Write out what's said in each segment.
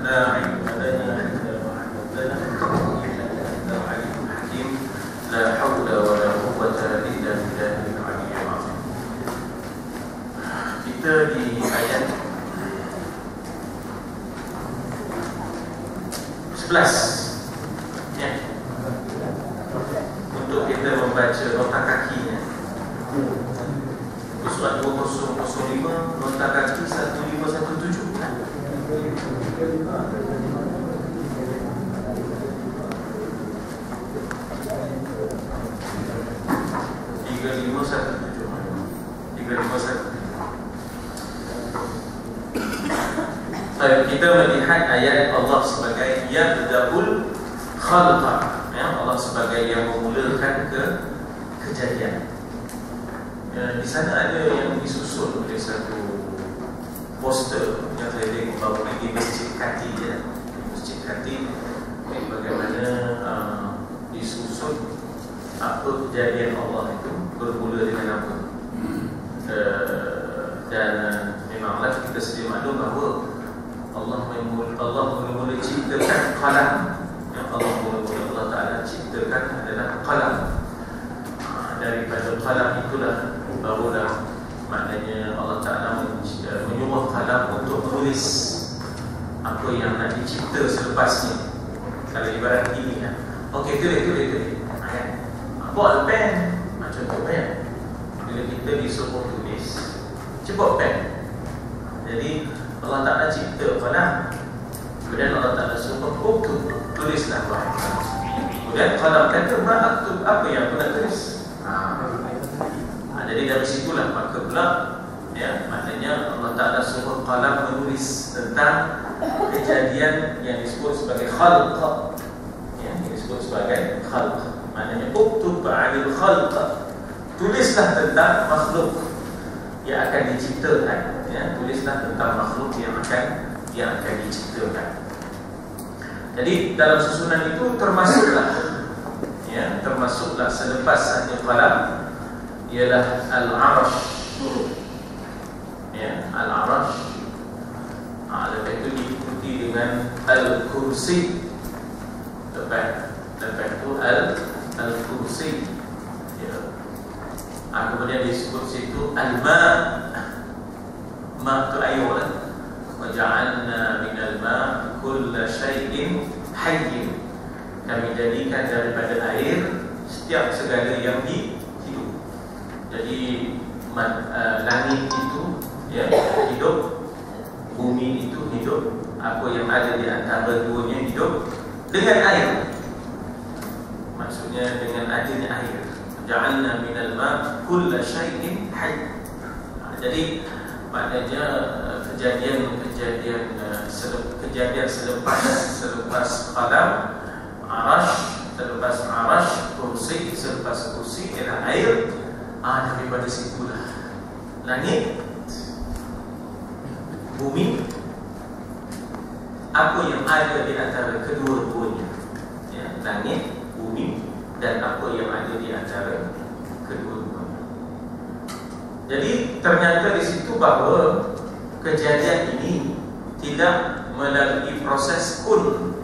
لا علم لنا إلا ما علمتنا إنك أنت العليم الحكيم لا حول ولا قوة إلا بالله العلي العظيم. Kita di ayat 11 ya, untuk kita membaca nota kakinya. Surat 2005 nota kaki 1517. 3517. Kita melihat ayat Allah sebagai yabda'ul khalqa, ya, Allah sebagai yang memulakan kejadian. Di sana ada yang disusun oleh satu poster yang saya tengok baru ni di Masjid Kati, ya. Masjid Kati ini bagaimana disusun apa kejadian Allah itu bermula dengan apa. Dan memanglah kita sedia maklum bahawa Allah mula-mula ciptakan qalam. Yang Allah Ta'ala ciptakan adalah qalam. Daripada qalam itulah barulah maknanya Allah Ta'ala menyuruh qalam untuk menulis apa yang nak dicipta selepasnya. Kalau ibarat ini kan, okey, tulis buat pen. Contohnya bila kita disuruh tulis, cuba pen. Jadi Allah Ta'ala cipta qalam, kemudian Allah Ta'ala suruh uktub, tulislah wahai. Kemudian qalam kata ma'aktub, apa yang aku nak tulis. Jadi dari situlah maka pula, ya, maknanya Allah Ta'ala suruh qalam menulis tentang kejadian yang disebut sebagai khalq, ya, yang disebut sebagai khalq. Maknanya uktub ba'alil khalq, tulislah tentang makhluk yang akan diciptakan, ya, tulislah tentang makhluk yang akan diciptakan. Jadi dalam susunan itu termasuklah, ya, termasuklah selepas hanya qalam ialah al-arash, ya, al-arash. Lepas itu diikuti dengan al-kursi, lepas itu al-kursi, ya. Kemudian disebut situ al-ma', ma' itu air lah. Wa ja'alna minal ma' kulla syai'in hayyin, kami jadikan daripada air setiap segala yang hidup. Jadi langit itu, ya, hidup, bumi itu hidup, apa yang ada di antara duanya hidup dengan air. Maksudnya dengan adanya air. Ja'alna minal ma' kulla syai'in hayy. Jadi maknanya kejadian selepas qalam, arash, selepas arash, kursi, selepas kursi ialah air. Daripada situlah langit, bumi, apa yang ada di antara kedua-duanya, ya, langit, bumi, dan apa yang ada di antara kedua-duanya. Jadi ternyata di situ bahawa kejadian ini tidak melalui proses kun.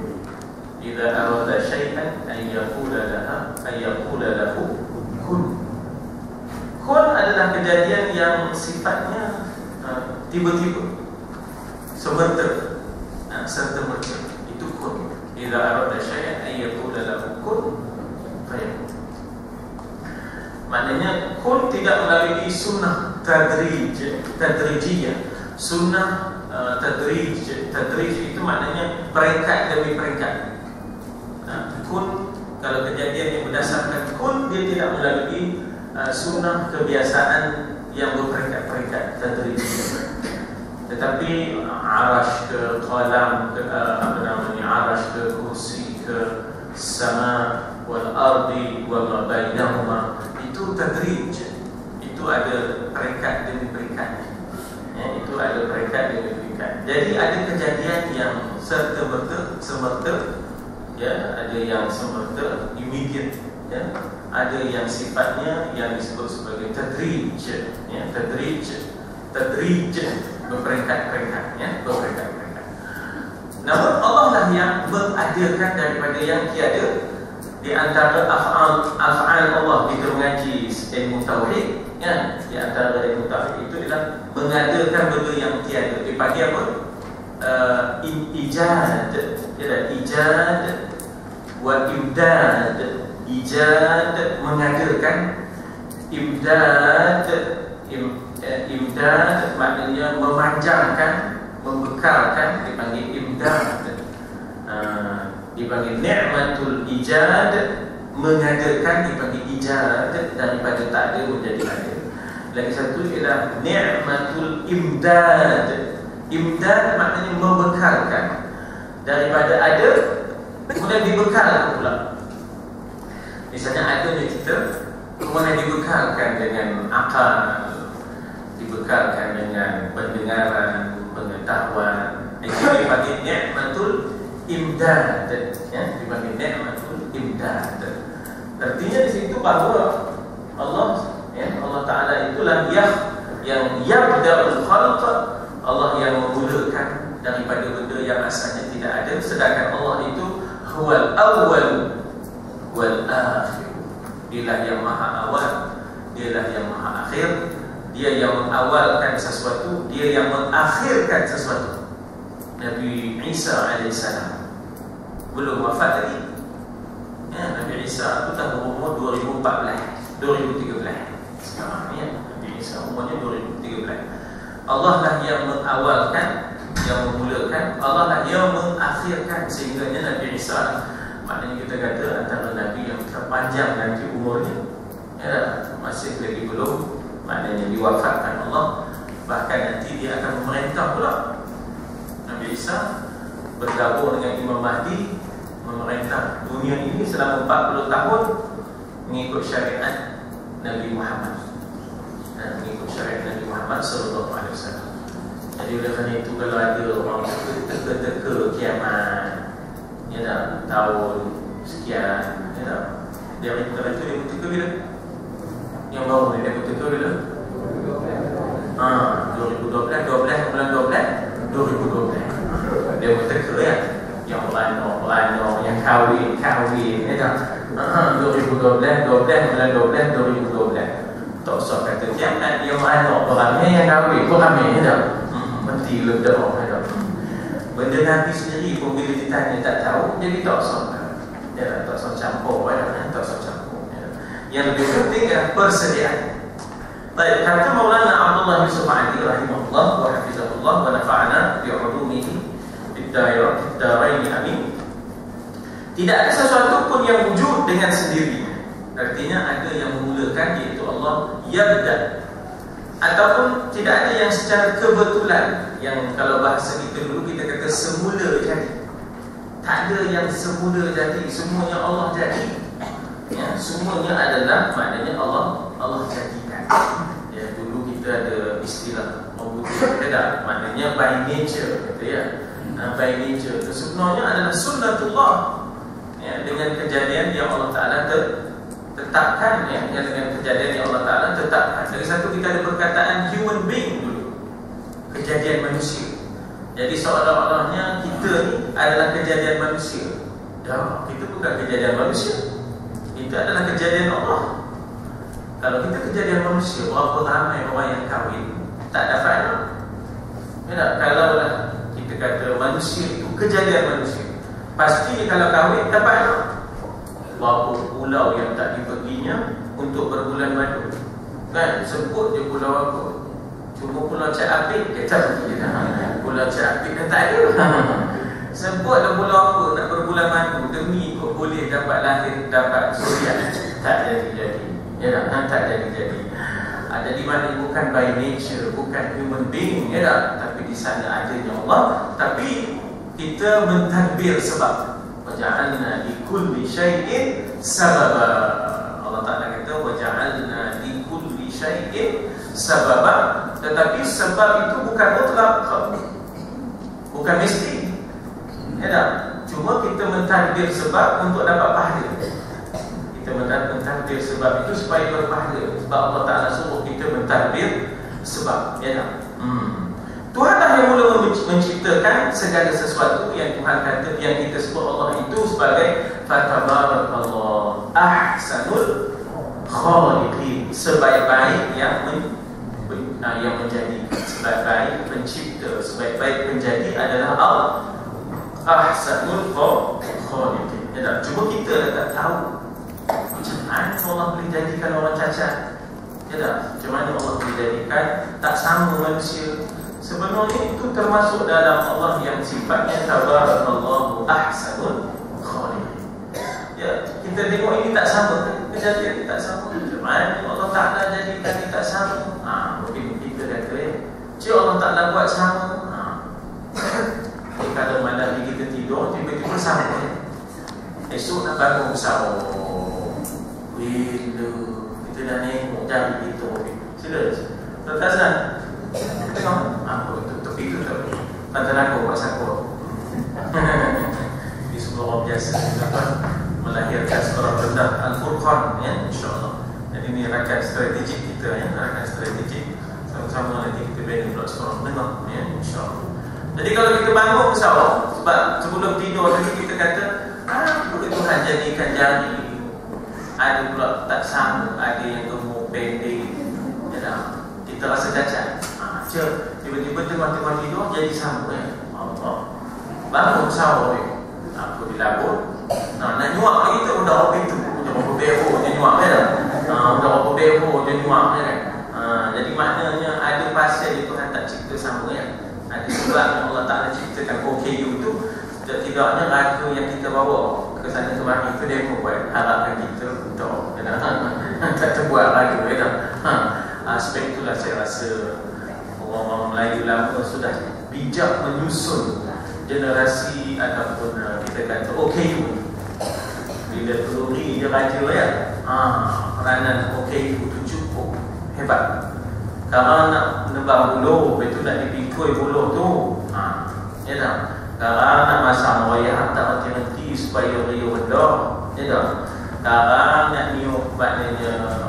Idza arada syai'an an yaqula lahu kun. Kun adalah kejadian yang sifatnya tiba-tiba, semerta, serta-merta. Itu kun. Idza arada syai'an an yaqula lahu kun fayakun. Maknanya kun tidak melalui sunnah tadrijiyah. Sunnah tadrij itu maknanya peringkat demi peringkat. Kun, kalau kejadian yang berdasarkan kun, dia tidak melalui sunnah kebiasaan yang berperingkat-peringkat tadrijiyah. Tetapi arash ke qalam ke arash ke kursi ke sama wal ardi wa ma bainahuma, itu tadrij. Itu ada peringkat demi peringkat, ya, itu ada peringkat demi peringkat. Jadi ada kejadian yang serta-merta, ya, ada yang semerta, immediate, ya. Ada yang sifatnya yang disebut sebagai tadrij, ya, tadrij berperingkat-peringkat, ya, berperingkat-peringkat. Namun yang mengadakan daripada yang tiada. Di antara af'al Allah kita mengaji ilmu tauhid, ya, di antara ilmu tauhid itu adalah mengadakan benda yang tiada. Dipanggil apa? Ijad, ya, ijad wa imdad. Ijad mengadakan, imdad imdad maknanya memanjangkan, membekalkan, dipanggil imdad. Dipanggil ni'matul ijad, mengadakan, dipanggil ijad, daripada tak ada menjadi ada. Lagi satu ialah ni'matul imdad. Imdad maknanya membekalkan, daripada ada kemudian dibekalkan pula. Misalnya adanya kita kemudian dibekalkan dengan akal, dibekalkan dengan pendengaran, pengetahuan. Itu dipanggil ni'matul imdad, ya, dipanggil ni'matul imdad. Artinya di situ bahawa Allah, ya, Allah Taala itulah yang yabda'ul khalq, Allah yang memulakan daripada benda yang asalnya tidak ada. Sedangkan Allah itu huwal awwal wal akhir. Dialah yang maha awal, dialah yang maha akhir. Dia yang mengawalkan sesuatu, dia yang mengakhirkan sesuatu. Nabi Isa alaihissalam belum wafat lagi, ya, Nabi Isa itu dah berumur 2013 sekarang, ya, Nabi Isa umurnya 2013. Allah lah yang mengawalkan, yang memulakan, Allah lah yang mengakhirkan. Sehingga Nabi Isa, maknanya kita kata antara Nabi yang terpanjang nanti umurnya, ya, masih lagi belum, maknanya diwafatkan Allah. Bahkan nanti dia akan memerintah pula. Nabi Isa bergabung dengan Imam Mahdi, memerintah dunia ini selama 40 tahun mengikut syariat Nabi Muhammad, dan mengikut syariat Nabi Muhammad sallallahu alaihi wasallam. Jadi oleh kerana itu, kalau ada orang teka-teka kiamat, ya dah, tahun sekian, ya dah, dia beritahu itu, dia berteka bila? Yang baru ni dia berteka bila? 2012, bulan 12 2012. Dia berteka, ya, yang beranak, yang kahwin, ya dah, 2012 bulan 12 2012. Tak usah kata kiamat, yang beranak, beramai, yang kahwin, beramai, ya dah, mesti ledak, ya dah. Benda Nabi sendiri pun bila ditanya tak tahu, jadi tak usah, ya, tak usah campur, ya, tak usah campur, ya. Yang lebih penting adalah persediaan. Baik, kata Maulana Abdullah Yusuf Ali rahimahullah wa hafizahullah wa nafa'ana bi'ulumihi bid-darain amin. Tidak ada sesuatu pun yang wujud dengan sendirinya. Artinya ada yang memulakan, iaitu Allah yabda. Ataupun tidak ada yang secara kebetulan, yang kalau bahasa kita dulu kita kata semula jadi. Tak ada yang semula jadi, semuanya Allah jadi, ya, semuanya adalah maknanya Allah jadikan. Ya, dulu kita ada istilah mewujud, tidak, maknanya by nature, kata, ya, by nature itu sebenarnya adalah sunnatullah, ya, dengan kejadian yang Allah Taala tetapkan, ya, dengan kejadian yang Allah Taala tetapkan. Dari satu kita ada perkataan human being dulu, kejadian manusia. Jadi seolah-olahnya kita ni adalah kejadian manusia. Dah, kita bukan kejadian manusia, itu adalah kejadian Allah. Kalau kita kejadian manusia, berapa ramai orang yang kahwin tak dapat anak, ya tak? Kalau lah kita kata manusia itu kejadian manusia, pasti kalau kahwin dapat anak. Berapa pulau yang tak diperginya untuk berbulan madu, kan? Sebut je pulau apa? Cuma pulau Cak Apit, kata kita, pulau Cak Apit dah tak ada. Sebutlah pulau apa nak berbulan madu demi kau boleh dapat lahir, dapat suria, tak jadi-jadi, ya tak jadi-jadi. Jadi mana bukan by nature, bukan human being, ya tak? Tapi di sana adanya Allah. Tapi kita mentadbir sebab. Waja'alna li kulli syai'in sababa. Allah Ta'ala kata waja'alna li kulli syai'in sababa. Tetapi sebab itu bukan mutlak, bukan mesti, ya tak? Cuma kita mentadbir sebab untuk dapat pahala. Kita mentadbir sebab itu supaya berpahala. Sebab Allah Ta'ala suruh kita mentadbir sebab, ya tak? Tuhan lah yang mula menciptakan segala sesuatu yang Tuhan kata, yang kita sebut Allah itu sebagai fatabarakallah ahsanul khaliqin, sebaik-baik yang menjadi, sebaik-baik pencipta, sebaik-baik penjadi adalah Allah. Ahsanul khaliqin. Ya, cuma kita tak tahu macam mana Allah boleh jadikan orang cacat. Ya tak? Macam mana Allah boleh jadikan tak sama manusia. Sebenarnya itu termasuk dalam Allah yang sifatnya tabarakallahu ahsanul khaliqin. Ya, kita tengok ini tak sama, kejadian ini tak sama. Macam mana Allah Ta'ala jadikan ini tak sama? Mungkin kita kata cik Allah Ta'ala buat sama. Kalau malam ni kita tidur, tiba-tiba sama. Esok nak bangun besar. Bila kita dah tengok jari kita, sila tertasan. Tengok, apa itu tepi tu tak boleh. Tantang aku pasal aku. Ini semua orang biasa dapat melahirkan seorang rendah Al-Furqan, ya, insyaAllah. Jadi ini rakan strategik kita, ya, rakan strategik. Sama-sama nanti kita bina pula seorang dengar, ya, insyaAllah. Jadi kalau kita bangun bersama, sebab sebelum tidur tadi kita kata, boleh Tuhan jadikan jari. Ada pula tak sama, ada yang gemuk, pendek, ya, kita rasa cacat. Tiba-tiba tengah-tengah tidur jadi sama, ya. Allah. Bangun sahur ni. Aku dilabur. Nak nyuap lagi tu udah apa itu? Udah apa beho dia nyuap kan? Udah apa beho dia nyuap kan? Jadi maknanya ada pasal itu Tuhan tak cipta sama, ya. Ada sebab Allah Ta'ala ciptakan OKU tu. Tidaknya raga yang kita bawa ke sana kemari itu dia buat harapkan kita untuk tak terbuat raga, ya. Aspek itulah saya rasa orang Melayu lama sudah bijak menyusun generasi ataupun kita kata OKU. Bila peluri dia raja, ya, peranan OKU itu cukup hebat. Kalau nak menebang buluh, itu nak dipikul buluh tu, ya tak? Kalau nak masang wayang tak henti-henti supaya riuh redah, ya tak? Kalau nak niup maknanya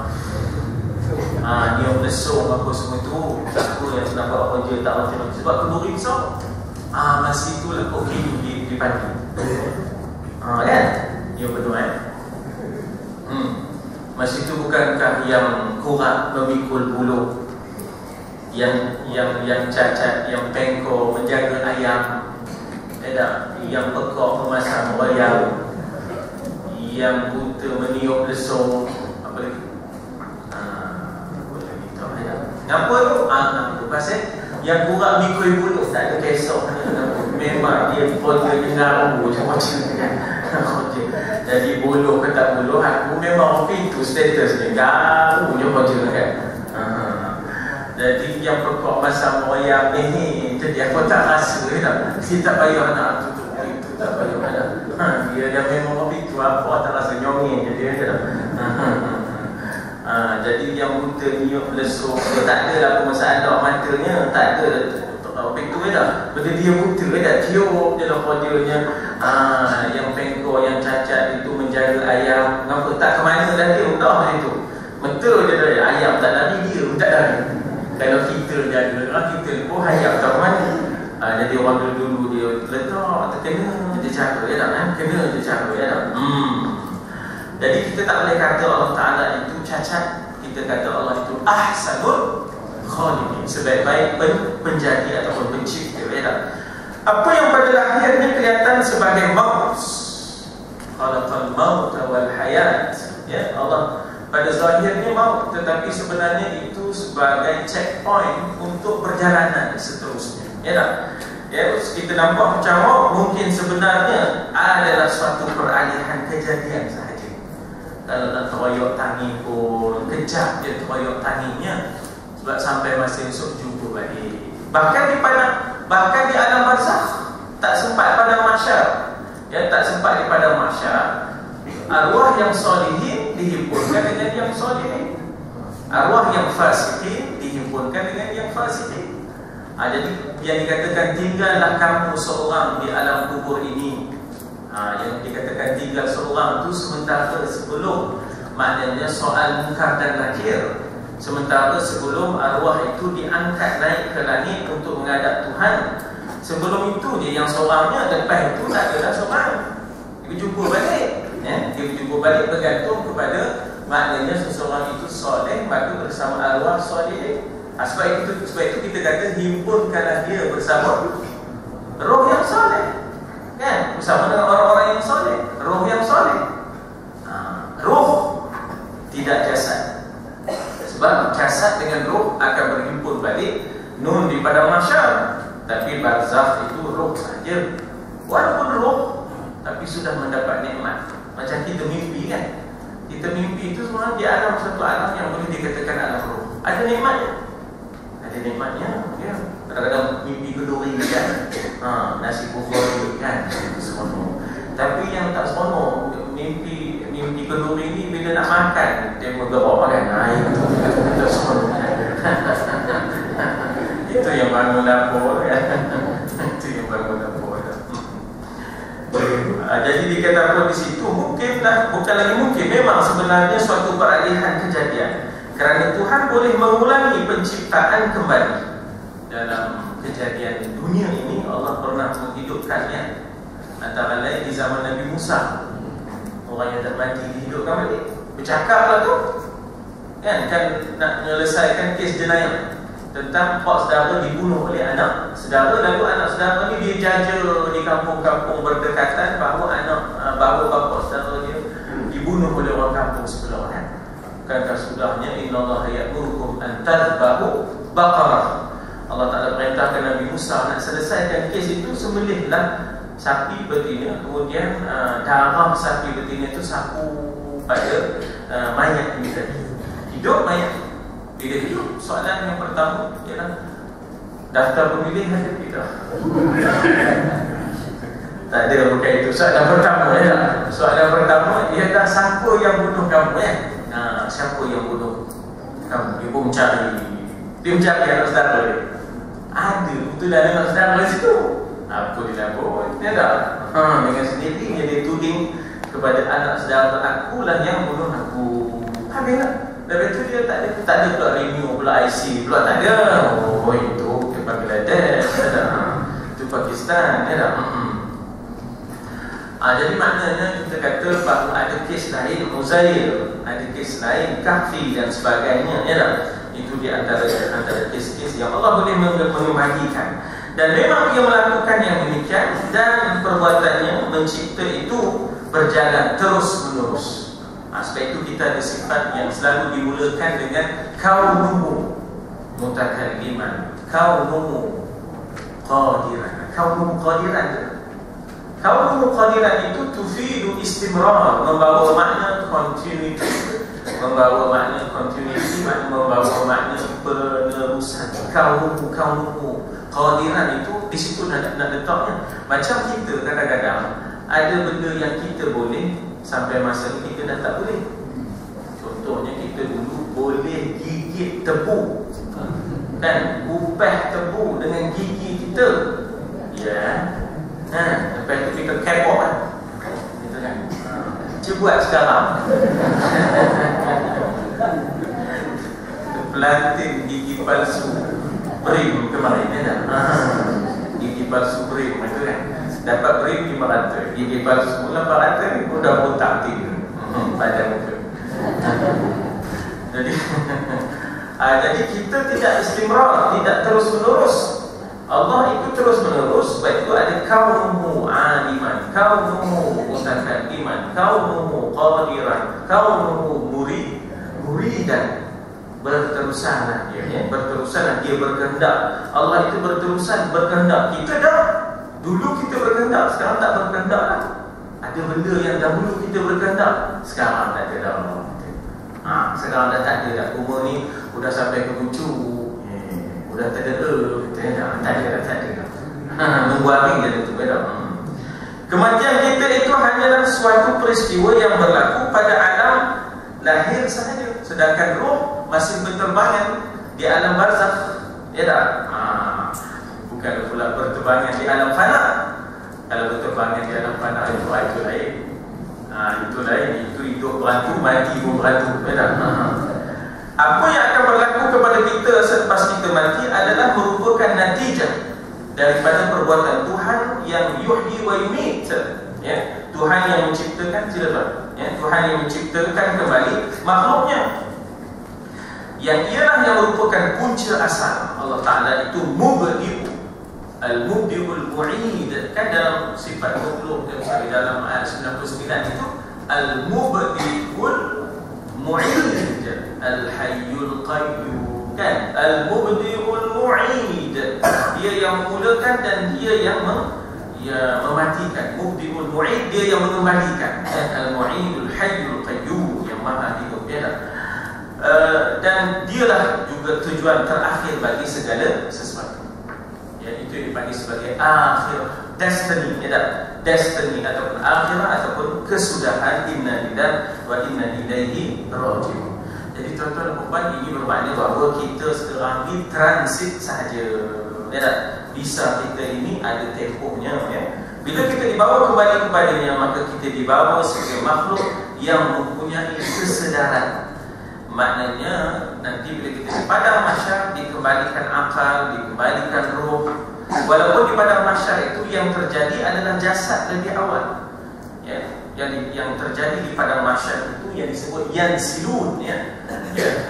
niup lesung apa semua tu, siapa yang nak buat kerja tak henti-henti sebab kenduri besar. Masih itulah OKU dipandi. Kan? Ya betul, masih itu bukankah yang kurang memikul buluh, yang cacat, yang pengkor menjaga ayam, yang pekak memasang wayang, yang buta meniup lesung, apa lagi? Apa tu? Itu pasal yang kurang mikul buluh tak ada kesok. Memang dia folder dengar macam-macam kan. Jadi buluh ke tak buluh, aku memang pintu status ni garu je kerja kan. Jadi yang pekak masang wayang ni, jadi aku tak rasa tak. Dia tak payah nak tutup pintu, tak payah nak. Dia memang pintu apa tak rasa nyongeng je dia tak. Jadi yang buta niup lesung dia tak ada apa masalah matanya, tak ada pintu dah. Benda dia buta dah, tiup je lah kerjanya. Yang pengkor, yang cacat itu menjaga ayam. Kenapa tak ke mana dah dia udah itu. Betul je dah, ayam tak lari, dia pun tak lari. Kalau kita jaga, kita pun ayam tak ke mana. Jadi orang dulu dia letak, terkena dia cara, ya tak? Kena dia cara, ya tak? Jadi kita tak boleh kata Allah Ta'ala itu cacat. Kita kata Allah itu ahsanul khaliqin, sebaik-baik penjadi ataupun pencipta, ya tak? Apa yang pada lahirnya kelihatan sebagai maut, khalaqal maut wal hayat, ya, Allah pada zahirnya maut, tetapi sebenarnya itu sebagai checkpoint untuk perjalanan seterusnya, ya tak? Ya, kita nampak macam maut mungkin sebenarnya adalah suatu peralihan kejadian sahaja. Kalau nak teroyok tangi pun kejap dia teroyok tanginya, sebab sampai masa esok jumpa balik. Bahkan di alam barzakh tak sempat pada mahsyar, ya, tak sempat di padang mahsyar. Arwah yang solihin dihimpunkan dengan yang solihin, arwah yang fasikin dihimpunkan dengan yang fasikin. Jadi yang dikatakan tinggallah kamu seorang di alam kubur ini, yang dikatakan tinggal seorang itu sementara sebelum, maknanya soal munkar dan nakir, Sementara sebelum arwah itu diangkat naik ke langit untuk menghadap Tuhan, sebelum itu dia yang seorangnya, lepas itu tak ada seorang. Dia berjumpa balik, dia berjumpa balik bergantung kepada maknanya seseorang itu soleh, maka bersama arwah soleh. Sebab itu kita kata himpunkanlah dia bersama roh yang soleh, kan? Bersama dengan orang-orang yang soleh, roh yang soleh. Roh tidak jasad. Sebab jasad dengan roh akan berhimpun balik nun di padang mahsyar. Tapi barzakh itu roh saja. Walaupun roh, tapi sudah mendapat nikmat. Macam kita mimpi, kan? Kita mimpi itu sebenarnya di alam satu alam yang boleh dikatakan alam roh. Ada nikmatnya. Ada nikmatnya, ya. Kadang-kadang mimpi keduri, kan? Nasi bukhori, kan? Seronok. Tapi yang tak seronok, mimpi keduri ni bila nak makan dia bergerak, kan? Itu tak seronok. Itu yang bangun dapur, kan? Itu yang bangun dapur. Jadi dikatakan di situ mungkinlah, bukan lagi mungkin, memang sebenarnya suatu peralihan kejadian. Kerana Tuhan boleh mengulangi penciptaan kembali. Dalam kejadian dunia ini Allah pernah menghidupkannya. Antara lain di zaman Nabi Musa, orang yang dah mati dihidupkan balik. Bercakaplah tu, kan nak menyelesaikan kes jenayah tentang pak saudara dibunuh oleh anak saudara, lalu anak saudara ni dia jaja di kampung-kampung berdekatan bahawa bapa saudara dia dibunuh oleh orang kampung sebelah, kan? Kata sudahnya innallaha ya'murukum an tadhbahu baqarah. Allah Taala perintahkan Nabi Musa nak selesaikan kes itu, sembelihlah sapi betina, kemudian darah sapi betina itu sapu pada mayat ini tadi. Hidup mayat. Bila hidup, soalan yang pertama ialah daftar pemilih ada tidak? Tak ada, bukan itu soalan pertama, ya. Soalan pertama ialah siapa yang bunuh kamu, ya? Siapa yang bunuh kamu? Dia pun mencari anak saudara dia. Ada, betul ada anak saudara di situ. Apa dia lapor? Dia tak. Dengan sendirinya dia tuding kepada anak saudara, akulah yang bunuh aku. Habislah. Lepas itu dia tak ada pula renew, pula IC, pula tak ada. Oh, itu ke Bangladesh, itu Pakistan, ya tak? Jadi maknanya kita kata bahawa ada kes lain Uzair, ada kes lain Kahfi dan sebagainya, ya tak? Itu di antara kes-kes yang Allah boleh membagikan. Dan memang dia melakukan yang demikian, dan perbuatannya mencipta itu berjalan terus menerus. Sebab itu kita ada sifat yang selalu dimulakan dengan kaunuhu mutakalliman, kaunuhu qadiran. Kaunuhu qadiran, kaunuhu qadiran itu tufidu istimrar, membawa makna continuity, membawa makna penerusan. Kaunuhu qadiran itu di situ nak letaknya. Macam kita kadang-kadang ada benda yang kita boleh, sampai masa ni kita dah tak boleh. Contohnya kita dulu boleh gigit tebu, kan? Upah tebu dengan gigi kita, ya. Lepas tu kita kebok, kan? Gitu, kan? Cuba buat sekarang. Pelantin gigi palsu Brim kemarin, ya. Gigi palsu Brim itu, kan? Dapat beri 500, gigi palsu 800, udah botak 3 pada muka. Jadi kita tidak istimrar, tidak terus menerus. Allah itu terus menerus. Sebab itu ada kaunuhu aliman, kaunuhu mutakalliman, kaunuhu qadiran, kaunuhu muridan. Berterusanlah dia, ya? Berterusanlah dia berkehendak. Allah itu berkehendak. Kita dah dulu kita berkehendak, sekarang tak berkehendak lah. Ada benda yang dahulu kita berkehendak, sekarang tak ada dah. Sekarang dah tak ada dah. Umur ni sudah sampai ke bucu, sudah tak ada tak ada dah. Nunggu habis je tu, betul. Kematian kita itu hanyalah suatu peristiwa yang berlaku pada alam lahir sahaja. Sedangkan roh masih berterbangan di alam barzakh, ya tak? Bukan pula berterbangan di alam fana. Kalau berterbangan di alam fana itu lain. Itu lain. Itu hidup berantu, mati pun berantu, betul? Apa yang akan berlaku kepada kita selepas kita mati adalah merupakan natijah daripada perbuatan Tuhan yang yuhyi wa yumit. Ya, Tuhan yang menciptakan, ya, Tuhan yang menciptakan kembali makhluknya. Yang ialah yang merupakan punca asal. Allah Ta'ala itu mubdi'u, al-mubdi'ul mu'id. Kan dalam sifat 20, dalam ayat 99 itu al-mubdi'ul mu'id, al-hayyul qayyum. Kan, al-mubdi'ul mu'id, dia yang memulakan dan dia yang mematikan. Mubdi'ul mu'id, dia yang mengembalikan. Al-mu'idul hayyul qayyum, yang maha hidup dia. Dan dialah juga tujuan terakhir bagi segala sesuatu. Ya, itu dipanggil sebagai akhir, destiny, ya, destiny ataupun akhirah ataupun kesudahan. Inna lillahi wa inna ilaihi raji'un. Jadi tuan-tuan dan puan, ini bermakna bahawa kita sekarang ni transit sahaja. Ya, visa kita ini ada tempohnya. Ya. Bila kita dibawa kembali kepadanya, maka kita dibawa sebagai makhluk yang mempunyai kesedaran. Maknanya nanti bila kita di padang mahsyar, dikembalikan akal, dikembalikan roh. Walaupun di padang mahsyar itu yang terjadi adalah jasad lebih awal. Ya, yang terjadi di padang mahsyar itu yang disebut yansilun, ya.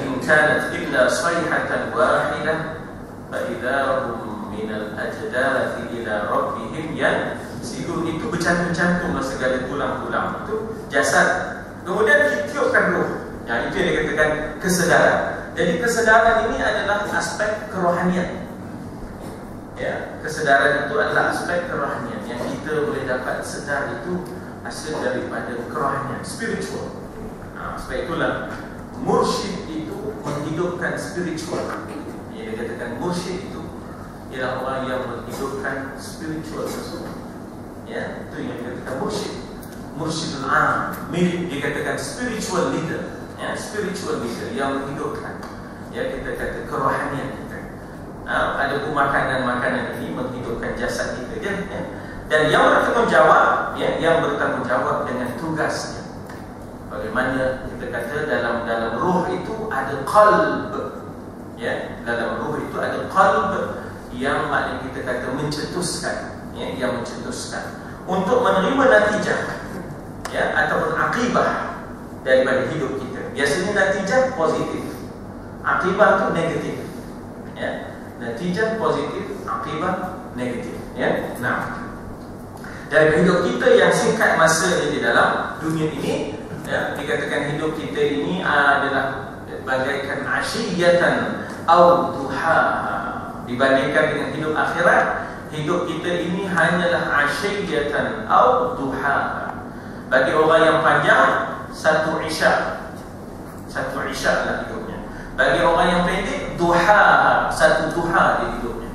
In kanat illa sayhatan wahidah fa idahum min al-ajdathi ila rabbihim yansilun. Itu bercantum-cantum segala tulang-tulang itu jasad. Kemudian ditiupkan roh. Ya, itu yang dikatakan kesedaran. Jadi kesedaran ini adalah aspek kerohanian. Ya, kesedaran itu adalah aspek kerohanian. Yang kita boleh dapat sedar itu hasil daripada kerohanian, spiritual. Sebab itulah mursyid itu menghidupkan spiritual. Yang dikatakan mursyid itu ialah orang yang menghidupkan spiritual sesuatu. Ya, itu yang dikatakan mursyid. Mursyidul am, dikatakan spiritual leader. Ya, spiritual leader yang menghidupkan, ya, kita kata kerohanian kita. Ada makanan-makanan ini menghidupkan jasad kita, ya. Dan yang bertanggungjawab, ya, yang bertanggungjawab dengan tugasnya. Bagaimana kita kata dalam roh itu ada qalb, ya, dalam roh itu ada qalb yang maknanya kita kata mencetuskan, ya, yang mencetuskan untuk menerima natijah, ya, ataupun akibah daripada hidup kita. Biasanya natijah positif, akibah itu negatif. Ya, natijah positif, akibah negatif. Ya, nah, dari hidup kita yang singkat masa di dalam dunia ini, ya, dikatakan hidup kita ini adalah bagaikan asyiyatan au duha. Dibandingkan dengan hidup akhirat, hidup kita ini hanyalah asyiyatan au duha. Bagi orang yang panjang, satu isyak lah hidupnya. Bagi orang yang pendek, duha, satu duha di hidupnya.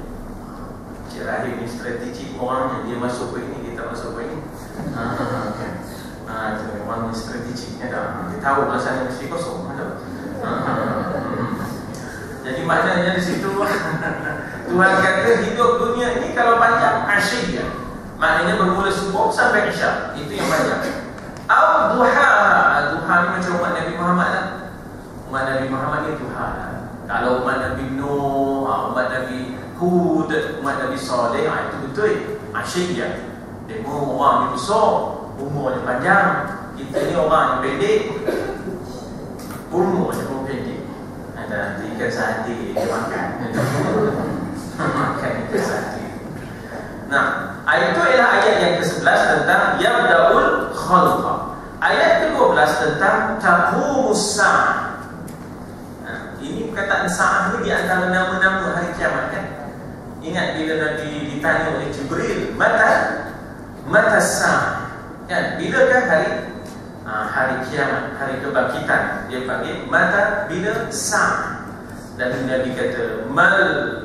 Cik Rahim ni strategi orangnya, dia masuk ke ini, kita masuk ke ini. Orang ni strateginya dah. Dia tahu masa ni mesti kosong. Jadi maknanya di situ Tuhan kata hidup dunia ini kalau panjang asyiyah, maknanya bermula subuh sampai isyak, itu yang panjang. Au duha, duha ni macam umat Nabi Muhammad lah. Umat Nabi Muhammad ni duha. Kalau umat Nabi Nuh, umat Nabi Hud, umat Nabi Saleh, itu betul asyiyah. Demo orang ni besar, umurnya panjang. Kita ni orang yang pendek, umurnya pun pendek. Ada ikan sate dia makan. Makan ikan sate. Nah, ayat itu ialah ayat yang ke-11 tentang yabda'ul khalqa. Ayat ke-12 tentang taqumus sa'ah. Ini perkataan sa'ah ni di antara nama-nama hari kiamat, kan? Ingat bila Nabi ditanya oleh Jibril, mata sa'ah, kan? Bilakah hari kiamat, hari kebangkitan? Dia panggil mata bila sa'ah. Dan Nabi kata mal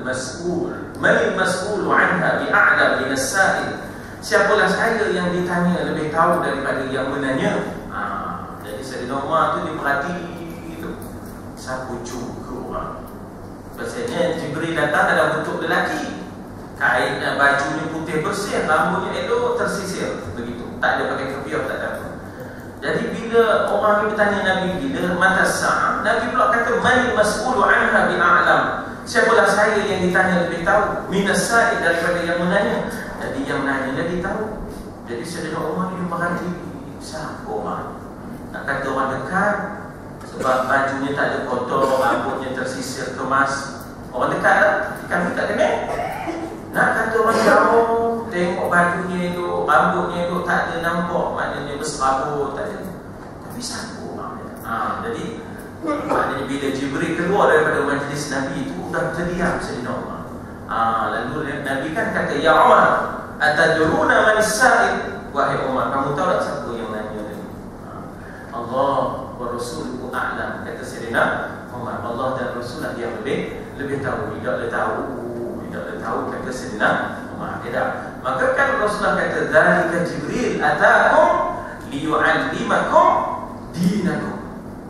mas'ul anha bi'a'lam min as-sa'il. Siapalah saya yang ditanya lebih tahu daripada yang menanya. Jadi Sayyidina Umar tu dia perhati itu. Siapa juga orang. Biasanya Jibril datang dalam bentuk lelaki. Kainnya, bajunya putih bersih, rambutnya elok tersisir, begitu. Tak ada pakai kopiah, tak ada apa. Jadi bila orang ni bertanya Nabi bila mata sa'ah, Nabi pula kata manil mas'ulu anha bi'a'lam. Siapalah saya yang ditanya lebih tahu minas sa'id daripada yang menanya. Jadi yang menanya lebih tahu. Jadi Sayyidina Umar ni berhati, siapa Umar? Nak kata orang dekat sebab bajunya tak ada kotor, rambutnya tersisir kemas. Orang dekat lah, kami tak kenal. Nak kata orang jauh, tengok bajunya tu, rambutnya tu tak ada nampak, maknanya berserabut, tak ada. Tapi siapa orang dia? Jadi maknanya bila Jibril keluar daripada majlis Nabi itu, dah terdiam Sayyidina Umar. Lalu Nabi kan kata, Ya Umar, atadruna man as-sa'il? Wahai Umar, kamu tahu tak siapa yang nanya tadi? Allah wa rasuluhu a'lam. Kata Sayyidina Umar, Allah dan Rasulullah yang lebih tahu. Tidak tahu, kata Sayyidina Umar. Tidak. Maka kan Rasulullah kata, dzalika Jibril atakum liyu'allimakum dinakum.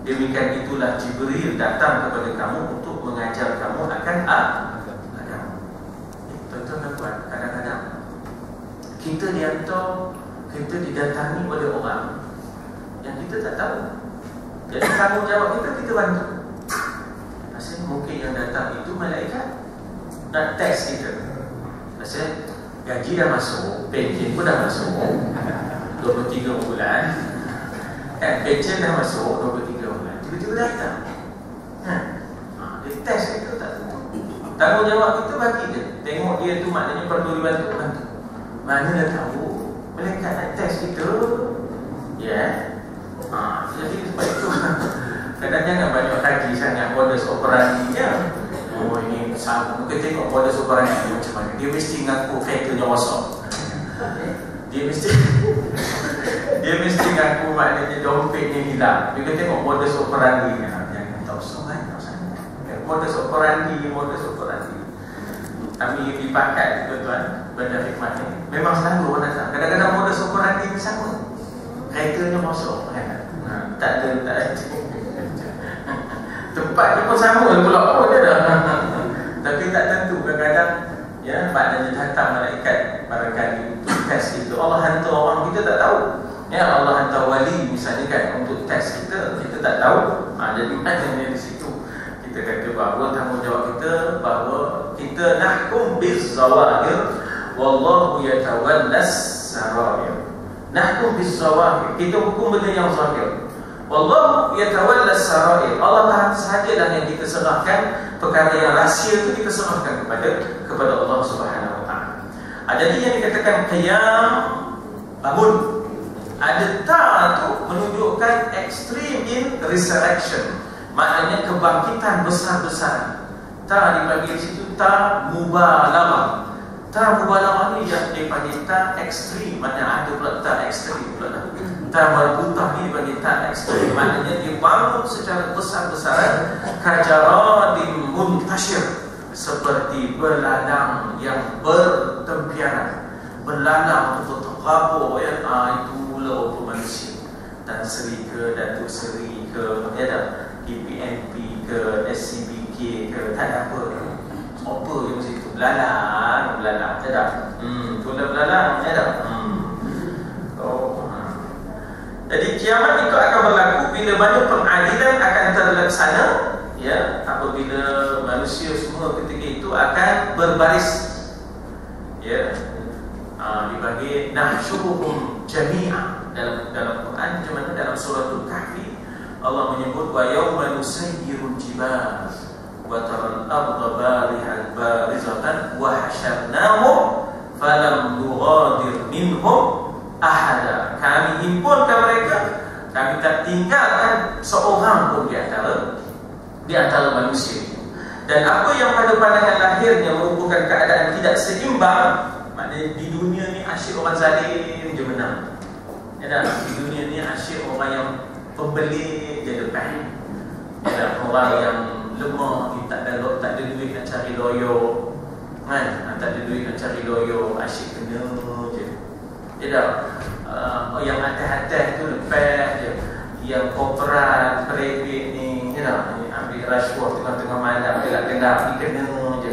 Demikian itulah Jibril datang kepada kamu untuk mengajar kamu akan agama. Tuan-tuan dan puan, kadang-kadang kita dihantar, kita didatangi oleh orang yang kita tak tahu. Jadi tanggungjawab kita bantu. Maksudnya mungkin yang datang itu malaikat nak test kita. Maksudnya gaji dah masuk, pension pun dah masuk 23 bulan. Pension dah masuk 23 bulan. Tiba-tiba datang. Dia test kita tak tahu. Tanggungjawab kita bagi dia. Tengok dia tu maknanya perlu dibantu, bantu. Mana dah tahu malaikat nak test kita. Jadi sebab itu kadang jangan banyak kaji sangat modus operandinya. Ini sama. Mungkin tengok modus operandi macam mana. Dia mesti ngaku kereta rosak. Dia mesti ngaku maknanya dompetnya hilang. Dia tengok modus operandinya. Jangan tahu sangat. Modus operandi. Kami dipakai tuan-tuan benda hikmah ni. Memang selalu orang datang. Kadang-kadang modus operandi ni sama. Keretanya rosak. Tak ada. Tempatnya pun sama pula pun dia dah. Tapi tak tentu kadang-kadang maknanya datang malaikat barangkali untuk test kita. Allah hantar orang kita tak tahu. Allah hantar wali misalnya kan untuk test kita tak tahu. Jadi maknanya di situ kita kata bahawa tanggungjawab kita bahawa kita nahkum biz-zawahir wallahu yatawallas sarair. Nahkum biz-zawahir, kita hukum benda yang zahir. Wallahu yatawallas sarair. Allah sahajalah yang kita serahkan perkara yang rahsia itu kita serahkan kepada Allah Subhanahu wa taala. Jadi yang dikatakan qiyam, bangun. Ada ta tu menunjukkan extreme in resurrection. Maknanya kebangkitan besar-besaran. Ta dipanggil situ ta mubalamah. Ta mubalamah ni yang dipanggil ta ekstrim. Maknanya ada pula ta ekstrim pula. Ta marbutah ni dipanggil ta ekstrim. Maknanya dia bangun secara besar-besaran. Kajaradin muntashir. Seperti belalang yang bertempiaran. Belalang berterabur. Itu mula manusia. Dan Seri ke Datuk Seri ke PPNP ke SCBK ke tak ada apa yang macam itu. Belalang tak tula belalang Jadi kiamat itu akan berlaku bila banyak pengadilan akan terlaksana, apabila manusia semua ketika itu akan berbaris, dibagi nahsyuruhum jami'an dalam Quran. Macam mana dalam suratul Kahfi Allah menyebut wa yawma nusayyirul jibal wa taral arda barizatan wa hasyarnahum falam nughadir minhum ahada. Kami himpunkan mereka, kami tak tinggalkan seorang pun di antara manusia. Dan apa yang pada pandangan lahirnya merupakan keadaan tidak seimbang, maknanya di dunia ni asyik orang zalim je menang. Di dunia ni asyik orang yang pembeli je depan. Orang yang lemah, tak ada duit nak cari lawyer, tak ada duit nak cari lawyer, asyik kena je. Yang atas-atas tu lepas je. Yang korporat, private ni, ambil rasuah tengah-tengah malam, gelap-gelap ni kena je.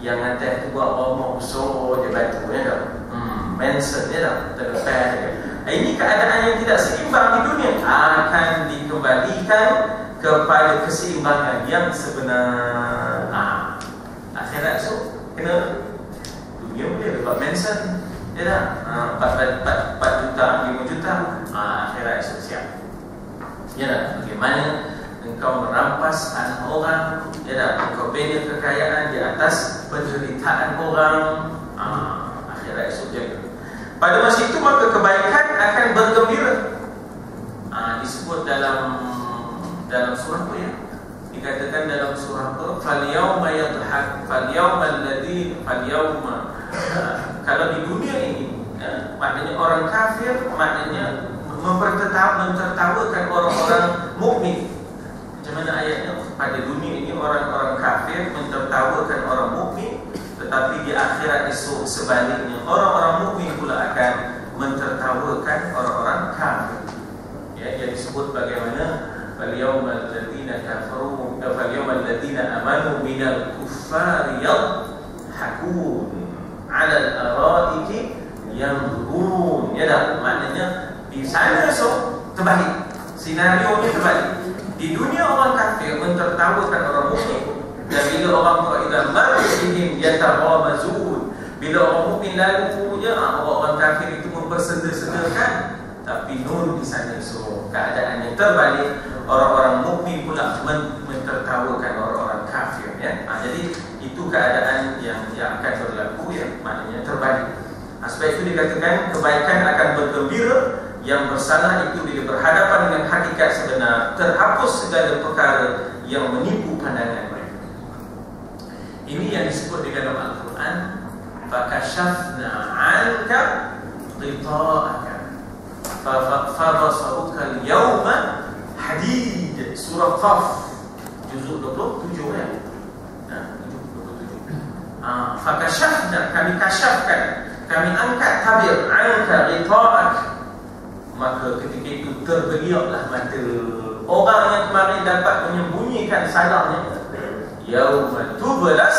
Yang atas tu buat rumah besar je batu, Manson terlepas je. Ini keadaan yang tidak seimbang di dunia akan dikembalikan kepada keseimbangan yang sebenar. Akhirat so kena dunia boleh dapat mention, ya tak? 4 juta, 5 juta, akhirat so siap. Ya tak? Bagaimana engkau merampas anak orang, ya tak? Engkau bina kekayaan di atas penderitaan orang, akhirat esok jaga. Pada masa itu maka kebaikan akan bergembira. Disebut dalam surah apa ya? Dikatakan dalam surah apa? Falyawma yadhhak falyawma kalau di dunia ini, maknanya orang kafir, maknanya mentertawakan orang-orang mukmin. Macam mana ayatnya? Pada dunia ini orang-orang kafir mentertawakan orang mukmin, tetapi di akhirat esok sebaliknya orang-orang mukmin pula akan mentertawakan orang-orang kafir. Ya, yang disebut bagaimana falyawmal ladzina kafaru falyawmal ladzina amanu minal kuffari yadhhakun 'alal araiki yanzurun. Ya dah, maknanya di sana esok terbalik. Senario ni terbalik. Di dunia orang kafir mentertawakan orang mukmin, dan bila orang qaidah marjihim yataghamazun, bila orang mukmin lalu orang kafir itu mempersenda-sendakan. Tapi nur di sana esok keadaannya terbalik, orang-orang mukmin pula mentertawakan orang-orang kafir, ya. Jadi itu keadaan yang akan berlaku, ya, maknanya terbalik. Sebab itu dikatakan kebaikan akan bergembira, yang bersalah itu bila berhadapan dengan hakikat sebenar, terhapus segala perkara yang menipu pandangan mereka. Ini yang disebut di dalam Al-Quran, fakashafna 'anka ghita'aka fabasaruka al-yawma hadid. Surah Qaf juzuk 27, ya. 27. Fakashafna, kami kasyafkan, kami angkat tabir, 'anka ghita'ak, maka ketika itu terbeliaklah mata orang yang kemarin dapat menyembunyikan salahnya. Yauma tublas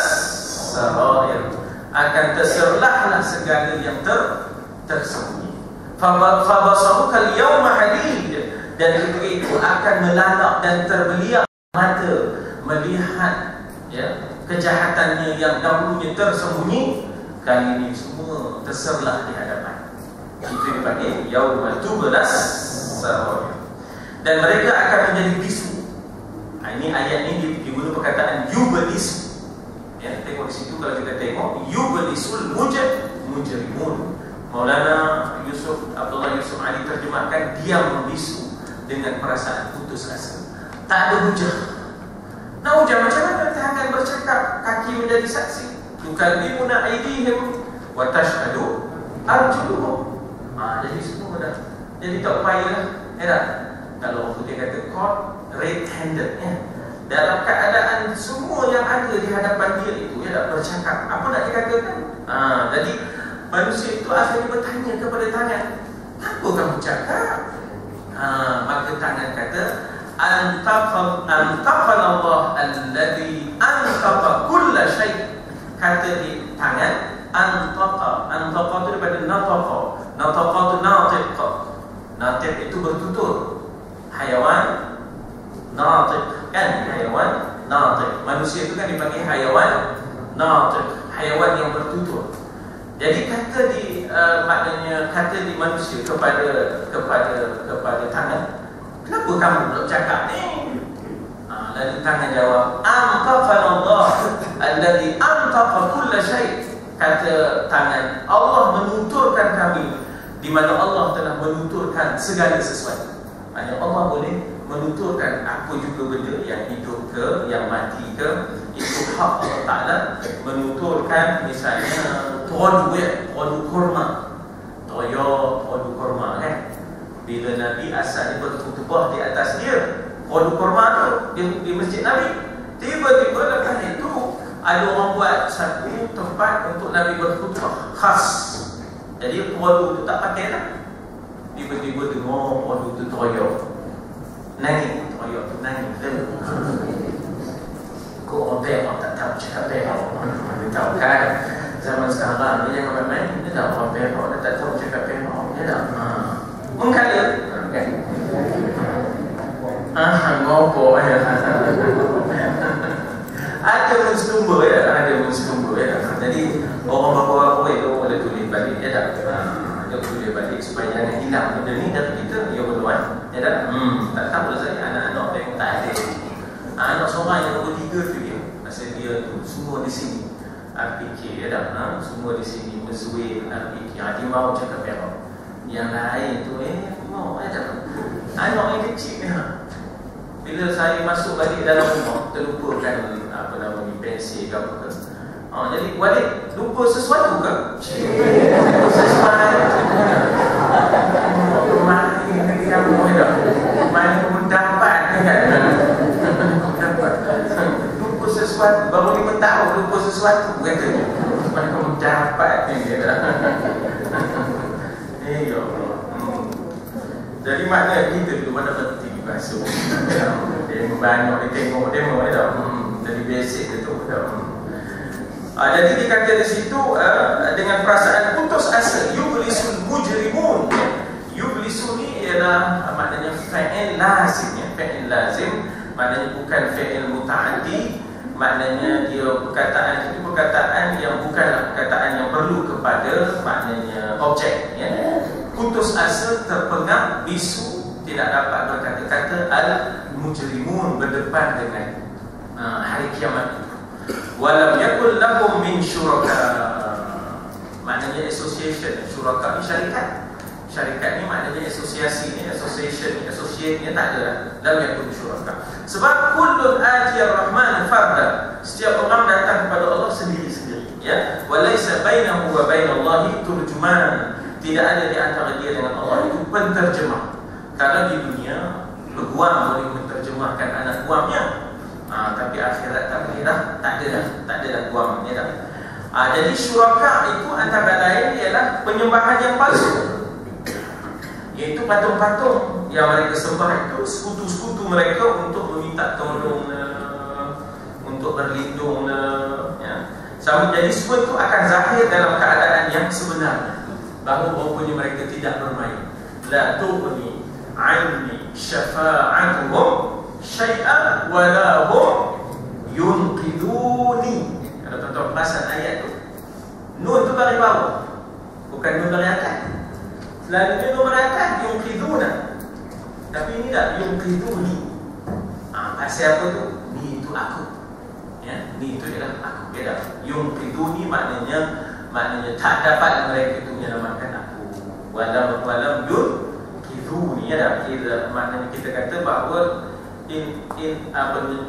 sarair, akan terserlahlah segala yang tersembunyi. Fabasaruka al-yawma hadid, dan ketika itu akan melalak dan terbeliak mata melihat, ya, kejahatannya yang dahulunya tersembunyi, kali ini semua terserlah di hadapan. Itu dipanggil yauma tublas sarair, dan mereka akan menjadi bisu. Ini ayat ini digunakan perkataan yublisu, ya. Tengok di situ, kalau kita tengok yublisul mujrimun. Maulana Abdullah Yusuf Ali terjemahkan dia membisu dengan perasaan putus asa, tak ada hujah. Nak hujah macam mana? Tangan bercakap, kaki menjadi saksi. Tukallimuna aydihim wa tashhadu arjuluhum. Jadi semua dah. Jadi tak payahlah, ya tak? Kalau orang putih kata caught red-handed, ya. Dalam keadaan semua yang ada di hadapan dia itu, ya tak, bercakap. Apa nak dikatakan? Jadi manusia itu akhirnya bertanya kepada tangan, apa kamu cakap? Maka tangan kata, Antaqan Allah alladhi antaqa kulla syai'. Kata di tangan, Antaqa itu daripada nataqa. Nataqa itu natiq. Natiq itu bertutur. Hayawan natiq, kan? Hayawan natiq. Manusia itu kan dipanggil hayawan natiq, hayawan yang bertutur. Jadi kata maknanya kata di manusia kepada tangan, kenapa kamu belum cakap ni? Lalu tangan jawab, Antaqallah alladhi antaqa kulla syai'. Kata tangan, Allah menuturkan kami, di mana Allah telah menuturkan segala sesuatu. Maksudnya Allah boleh menuturkan apa juga benda, yang hidup ke, yang mati ke, itu hak Allah Ta'ala. Menuturkan misalnya todu kurma, todu kurma, kan? Bila Nabi asalnya berkhutbah di atas dia, todu kurma tu di masjid Nabi, tiba-tiba lepas itu ada orang buat satu tempat untuk Nabi berkhutbah khas. Jadi todu tu tak pakai lah. Tiba-tiba dengar todu tu toyok, nangis, toyok tu nangis. Kau orang Perak tak tahu cakap Perak. Dia tahu kan, zaman sekarang dia jangan main-main. Dia tak orang Perak, dia tak tahu cakap Perak. Dia tak. Mengkala kan? Ngopo ya. Ada menstumbuh ya, Jadi orang bawa itu boleh tulis balik ya tak? Dia tulis balik supaya jangan hilang benda ni dari kita, ya betul ya tak? Tak tahu lah saya anak-anak yang tak ada. Anak seorang yang nombor 3 tu dia. Masa dia tu semua di sini. RPK ya tak? Semua di sini Mezwin, RPK. Dia mau cakap perak. Yang lain tu mau ya tak? Anak yang kecil ya. Bila saya masuk balik dalam rumah, terlupakan apa namanya pensel ke apa ke. Jadi balik lupa sesuatu ke? Sesuatu. Mari kamu dah. Mari kamu dapat kan? Lupa sesuatu. Baru 5 tahun lupa sesuatu katanya. Mari kamu dapat ni dia. Ya Allah. Jadi makna kita dulu mana penting basuh. Dia banyak dia tengok demo dah. Jadi basic itu dah. Jadi dikata di situ dengan perasaan putus asa, yublisul mujrimun. Yublisu ni ialah maknanya fa'il lazim ya. Fa'il lazim maknanya bukan fa'il muta'addi. Maknanya dia perkataan itu perkataan yang bukanlah perkataan yang perlu kepada maknanya objek ya. Putus asa, terpengang, bisu, tidak dapat berkata-kata, al-mujrimun, berdepan dengan hari kiamat itu. Walam yakul lahum min syuraka. Maknanya association. Syuraka ni syarikat. Syarikat ni maknanya asosiasi ni, association ni, associate ni tak ada. Lam yakul syuraka. Sebab kullun atiyar rahman farda. Setiap orang datang kepada Allah sendiri-sendiri ya. Walaysa bainahu wa bainallahi turjuman. Tidak ada di antara dia dengan Allah itu penterjemah. Kalau di dunia peguam boleh menterjemahkan anak guamnya, tapi akhirat tak boleh dah. Tak ada dah guamnya dah. Jadi syuraka itu antara lain ialah penyembahan yang palsu, iaitu patung-patung yang mereka sembah itu sekutu-sekutu mereka untuk meminta tolong, untuk berlindung ya. Sama jadi semua itu akan zahir dalam keadaan yang sebenarnya, bahawa rupanya mereka tidak bermain. La tughni anni syafa'atuhum syai'an wa la hum yunqiduni. Kalau tuan-tuan perasan ayat tu, nun tu bagi bawah, bukan nun bagi atas. Selalunya nun bagi atas yunqiduna, tapi ini tak yunqiduni. Pasal apa tu? Ni itu aku ya, ni itu ialah aku ya. Yunqiduni maknanya tak dapat mereka itu menyelamatkan aku. Walam yunqiduni ya. Maknanya kita kata bahawa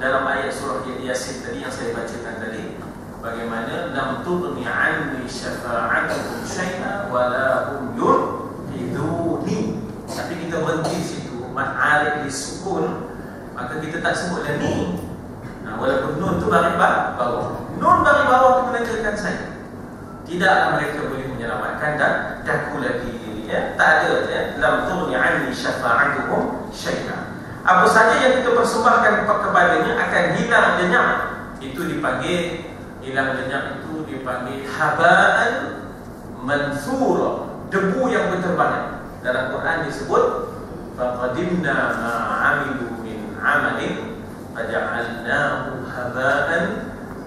dalam ayat surah Yasin tadi yang saya bacakan tadi, bagaimana lam tughni anni syafa'atuhum syai'an wa la hum yunqiduni. Tapi kita berhenti situ, ma'arif disukun, maka kita tak sebutlah ni. Walaupun nun tu bagi bawah. Nun bagi bawah tu menandakan saya. Tidak mereka boleh menyelamatkan dan daku lagi ya. Tak ada ya. Lam tughni anni syafa'atuhum syai'an. Apa saja yang kita persembahkan kepadanya akan hilang lenyap. Itu dipanggil, hilang lenyap itu dipanggil haba'an mansura, debu yang berterbangan. Dalam Quran disebut faqadimna ma'amilu min amalin faja'alnahu haba'an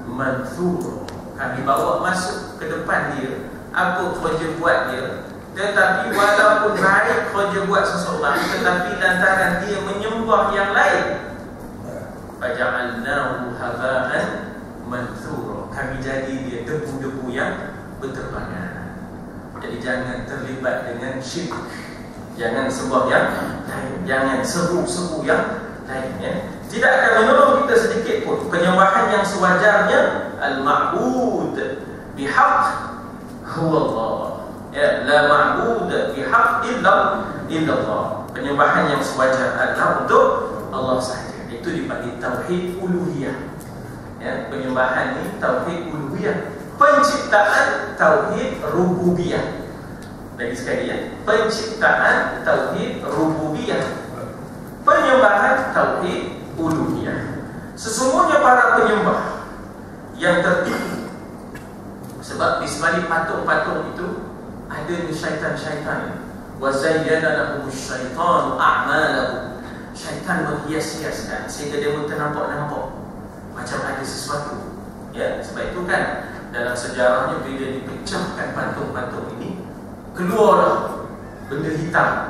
mansura. Kami bawa masuk ke depan dia apa kerja buat dia. Tetapi walaupun baik kerja buat seseorang, tetapi lantaran dia menyembah yang lain, faja'alnahu haba'an mansura, kami jadi dia debu-debu yang berterbangan. Jadi jangan terlibat dengan syirik, jangan sembah yang lain, jangan seru-seru yang lain ya. Tidak akan menolong kita sedikit pun. Penyembahan yang sewajarnya, al-ma'bud bihaq huwa Allah ya, la ma'bud bihaq illa Allah. Penyembahan yang sewajar adalah untuk Allah sahaja. Itu dipanggil tauhid uluhiyah ya. Penyembahan ini tauhid uluhiyah. Penciptaan tauhid rububiyah. Lagi sekali ya, penciptaan tauhid rububiyah, penyembahan tauhid uluhiyah. Sesungguhnya para penyembah yang tertipu, sebab di sebalik patung-patung itu ada syaitan-syaitan Wa zayyana lahum asyaitanu a'malahum. Syaitan menghias-hiaskan sehingga dia pun ternampak-nampak macam ada sesuatu. Ya, sebab itu kan dalam sejarahnya bila dipecahkan patung-patung ini, keluarlah benda hitam,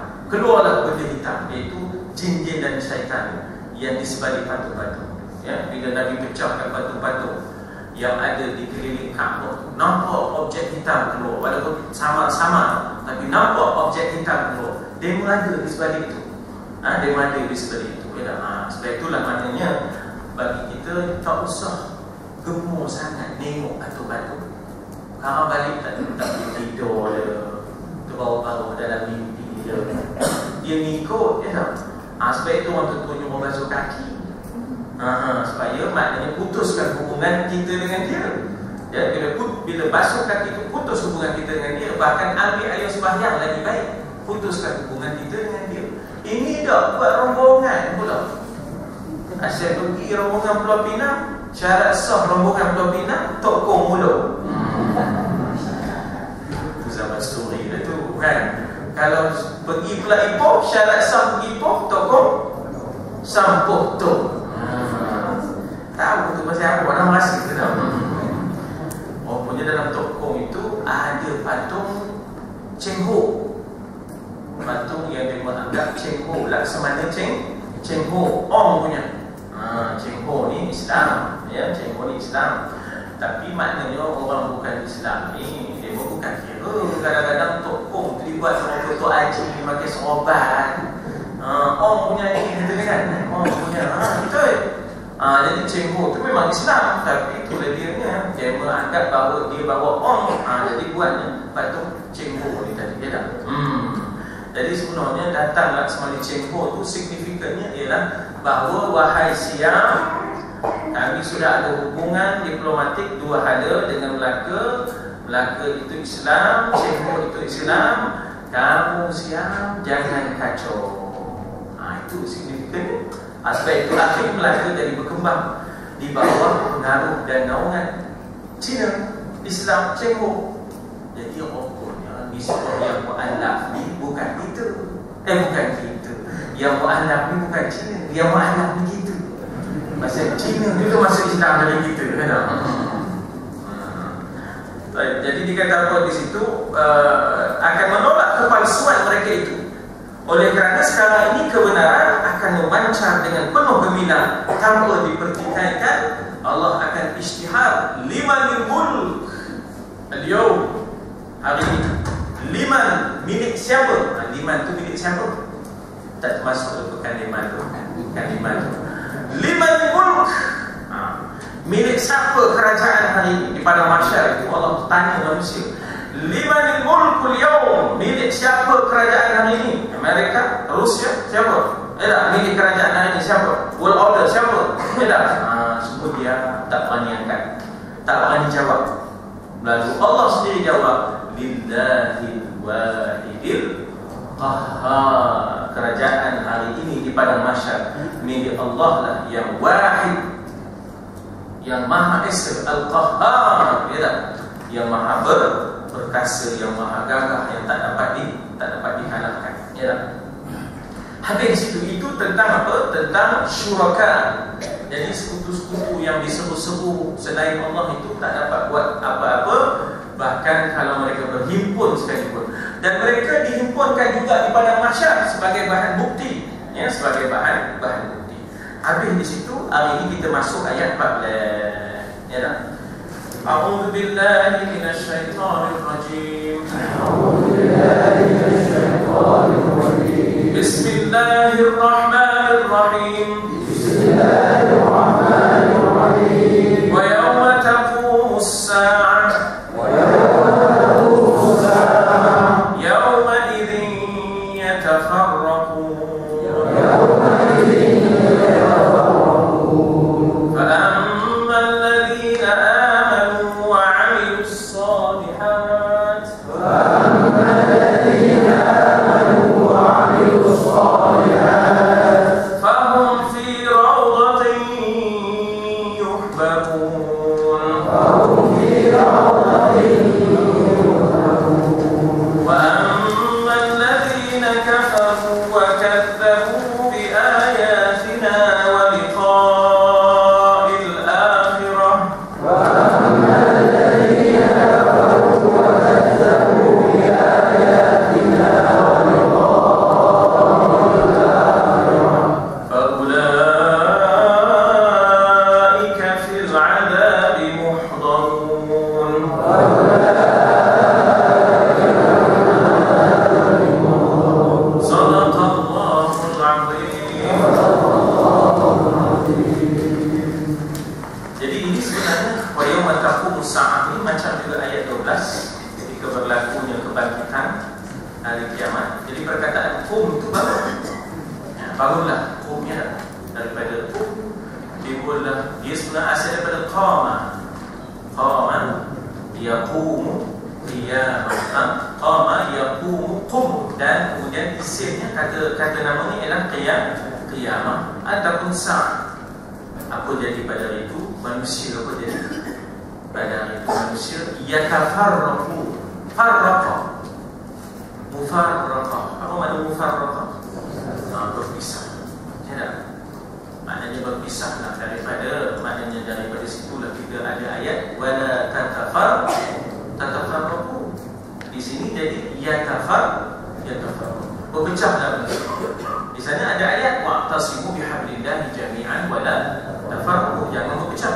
iaitu jin-jin dan syaitan yang di sebalik patung-patung. Ya, bila Nabi pecahkan patung-patung yang ada di keliling Kaabah, nampak objek hitam keluar, walaupun sama-sama, tapi nampak objek hitam keluar. Dia ada di sebalik itu. Dia ada di sebalik itu. Sebab itulah maknanya bagi kita tak usah gemuk sangat tengok patung-patung. Kalau balik tak boleh tidur dia, terbawa-bawa dalam mimpi dia. Dia ngikut je tak. Sebab itu orang tentunya membasuh kaki. Supaya maknanya putuskan hubungan kita dengan dia. Ya, bila basuh kaki itu putus hubungan kita dengan dia. Bahkan ambil air sembahyang lagi baik, putuskan hubungan kita dengan dia. Ini dah buat rombongan pula. Asyik pergi rombongan Pulau Pinang, syarat sah rombongan Pulau Pinang tokong mulut. Itu zaman story dah tu kan. Kalau pergi Pulau Ipoh, syarat sah pergi Ipoh tokong sampuh tu. Tahu tu pasal apa orang rasa ke tak? Punya dalam tokong itu ada patung Cheng Ho. Patung yang dia menganggap Cheng Ho laksamana Cheng Ho Ong punya. Cheng Ho ni Islam, ya, Cheng Ho ni Islam. Tapi maknanya orang bukan Islam ni, dia bukan kira. Kadang-kadang tokong terlibat sama Tok Haji pakai seroban. Ong punya ni kita kan, Ong punya. Betul. Jadi Cheng Ho tu memang Islam, tapi itulah dia menganggap bahawa dia bawa Ong. Jadi buatnya patung Cheng Ho ni tadi dia dah. Jadi sebenarnya datang laksamana Cheng Ho tu signifikannya ialah bahawa wahai Siam, kami sudah ada hubungan diplomatik dua hala dengan Melaka. Melaka itu Islam, Cheng Ho itu Islam. Kamu Siam jangan kacau. Itu signifikannya. Sebab itu akhirnya Melaka jadi berkembang di bawah pengaruh dan naungan Cina, Islam, Cheng Ho. Jadi rupanya misbah yang mu'alaf ni bukan kita. Bukan kita. Yang mu'alaf ni bukan Cina. Yang mu'alaf ni kita. Masa Cina dulu masuk Islam dari kita kan? Jadi dikata apa di situ, akan menolak kepalsuan mereka itu. Oleh kerana sekarang ini kebenaran akan memancar dengan penuh gemilang tanpa dipertikaikan. Allah akan isytihar limanil mulk al-yawm, hari ini. Liman, milik siapa? Liman tu milik siapa? Tak termasuk bukan liman tu. Bukan liman tu. Limanil mulk, milik siapa kerajaan hari ini? Di padang mahsyar itu Allah tanya manusia, limanil mulkul yawm, milik siapa kerajaan hari ini? Amerika, Rusia, siapa? Milik kerajaan hari ini siapa? World order siapa? Semua dia tak berani angkat, tak berani jawab. Lalu Allah sendiri jawab, lillahil wahidil qahhar, kerajaan hari ini di padang mahsyar milik Allah lah yang wahid, yang maha esa, al-qahhar, yang maha berkasa, yang maha gagah, yang tak dapat dikalahkan. Hadis itu tentang apa? Tentang syuraka. Jadi sekutu-sekutu yang diseru-seru selain Allah itu tak dapat buat apa-apa, bahkan kalau mereka berhimpun sekalipun. Dan mereka dihimpunkan juga di padang mahsyar sebagai bahan bukti, ya, sebagai bahan bukti. Habis di situ, hari ini kita masuk ayat 14. Ya dah. A'udzu billahi minasyaitonir rajim. Bismillahirrahmanirrahim. Wa yawma taqumus sa'ah yawma idzin yatafarraqun. فأما الذين آمنوا وعملوا الصالحات فهم في روضة يحبرون. وأما الذين كفروا وكذبوا بآياتنا ولقاء الآخرة وأما الذين كفروا وكذبوا بآياتنا ولقاء الآخرة فأولئك في العذاب محضرون صدق الله العظيم. Jadi ini sebenarnya wa yauma taqumu as-sa'ah ini macam juga ayat 12 ketika berlakunya kebangkitan hari kiamat. Jadi perkataan qum itu bangunlah, qumnya daripada qum timbullah, dia sebenarnya asal daripada qama. Qama yaqumu qiyamah, qama yaqumu qum, dan kemudian isimnya kata nama ni ialah qiyamah ataupun sa'ah. Apa jadi pada hari itu? Manusia apa jadi? Pada hari itu manusia yatafarraqu, farraqa, mufarraqa. Apa makna mufarraqa? Berpisah. Ya, maknanya berpisah lah daripada, maknanya daripada situlah kita ada ayat wala tatafarraqu. Di sini jadi yatafarraqu, berpecahlah. Di sana ada ayat wa'tasimu bihablillahi jami'an wala tafarraqu, jangan berpecah,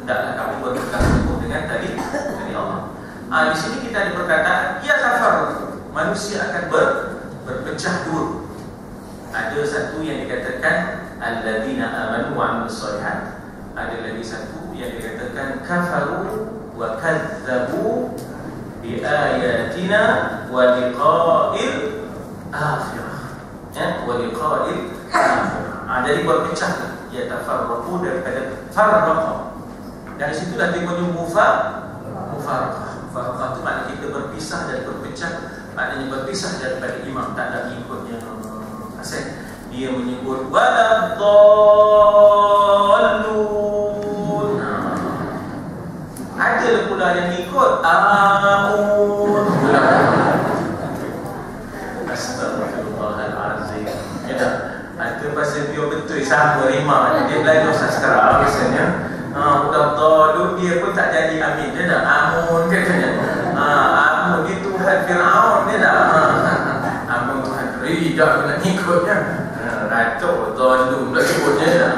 hendaklah kamu berpegang teguh dengan tali Allah. Di sini kita ada perkataan yatafarraqu, manusia akan berpecah dua. Ada satu yang dikatakan alladzina amanu wa 'amilus shalihat, ada lagi satu yang dikatakan kafaru wa kadzdzabu bi ayatina wa liqa'il akhirah. Wa liqa'il akhirah. Jadi berpecah yatafarraqu daripada farraqa. Dari situlah timbulnya mufarraqah. Mufarraqah itu maknanya kita berpisah dan berpecah, maknanya berpisah daripada imam, tak ada ikutnya. Asal dia menyebut waladhdallun, ada pula yang ikut amun. Astagfirullahalazim. Ya dah, itu pasal dia betul sama rima. Dia belajar sastra biasanya. Waladhdallun, dia pun tak jadi amin. Dia dah amun katanya. Amun di Tuhan Firaun, dia dah amun Tuhan Ridah nak ikutnya. Racau dhalun dah sebutnya.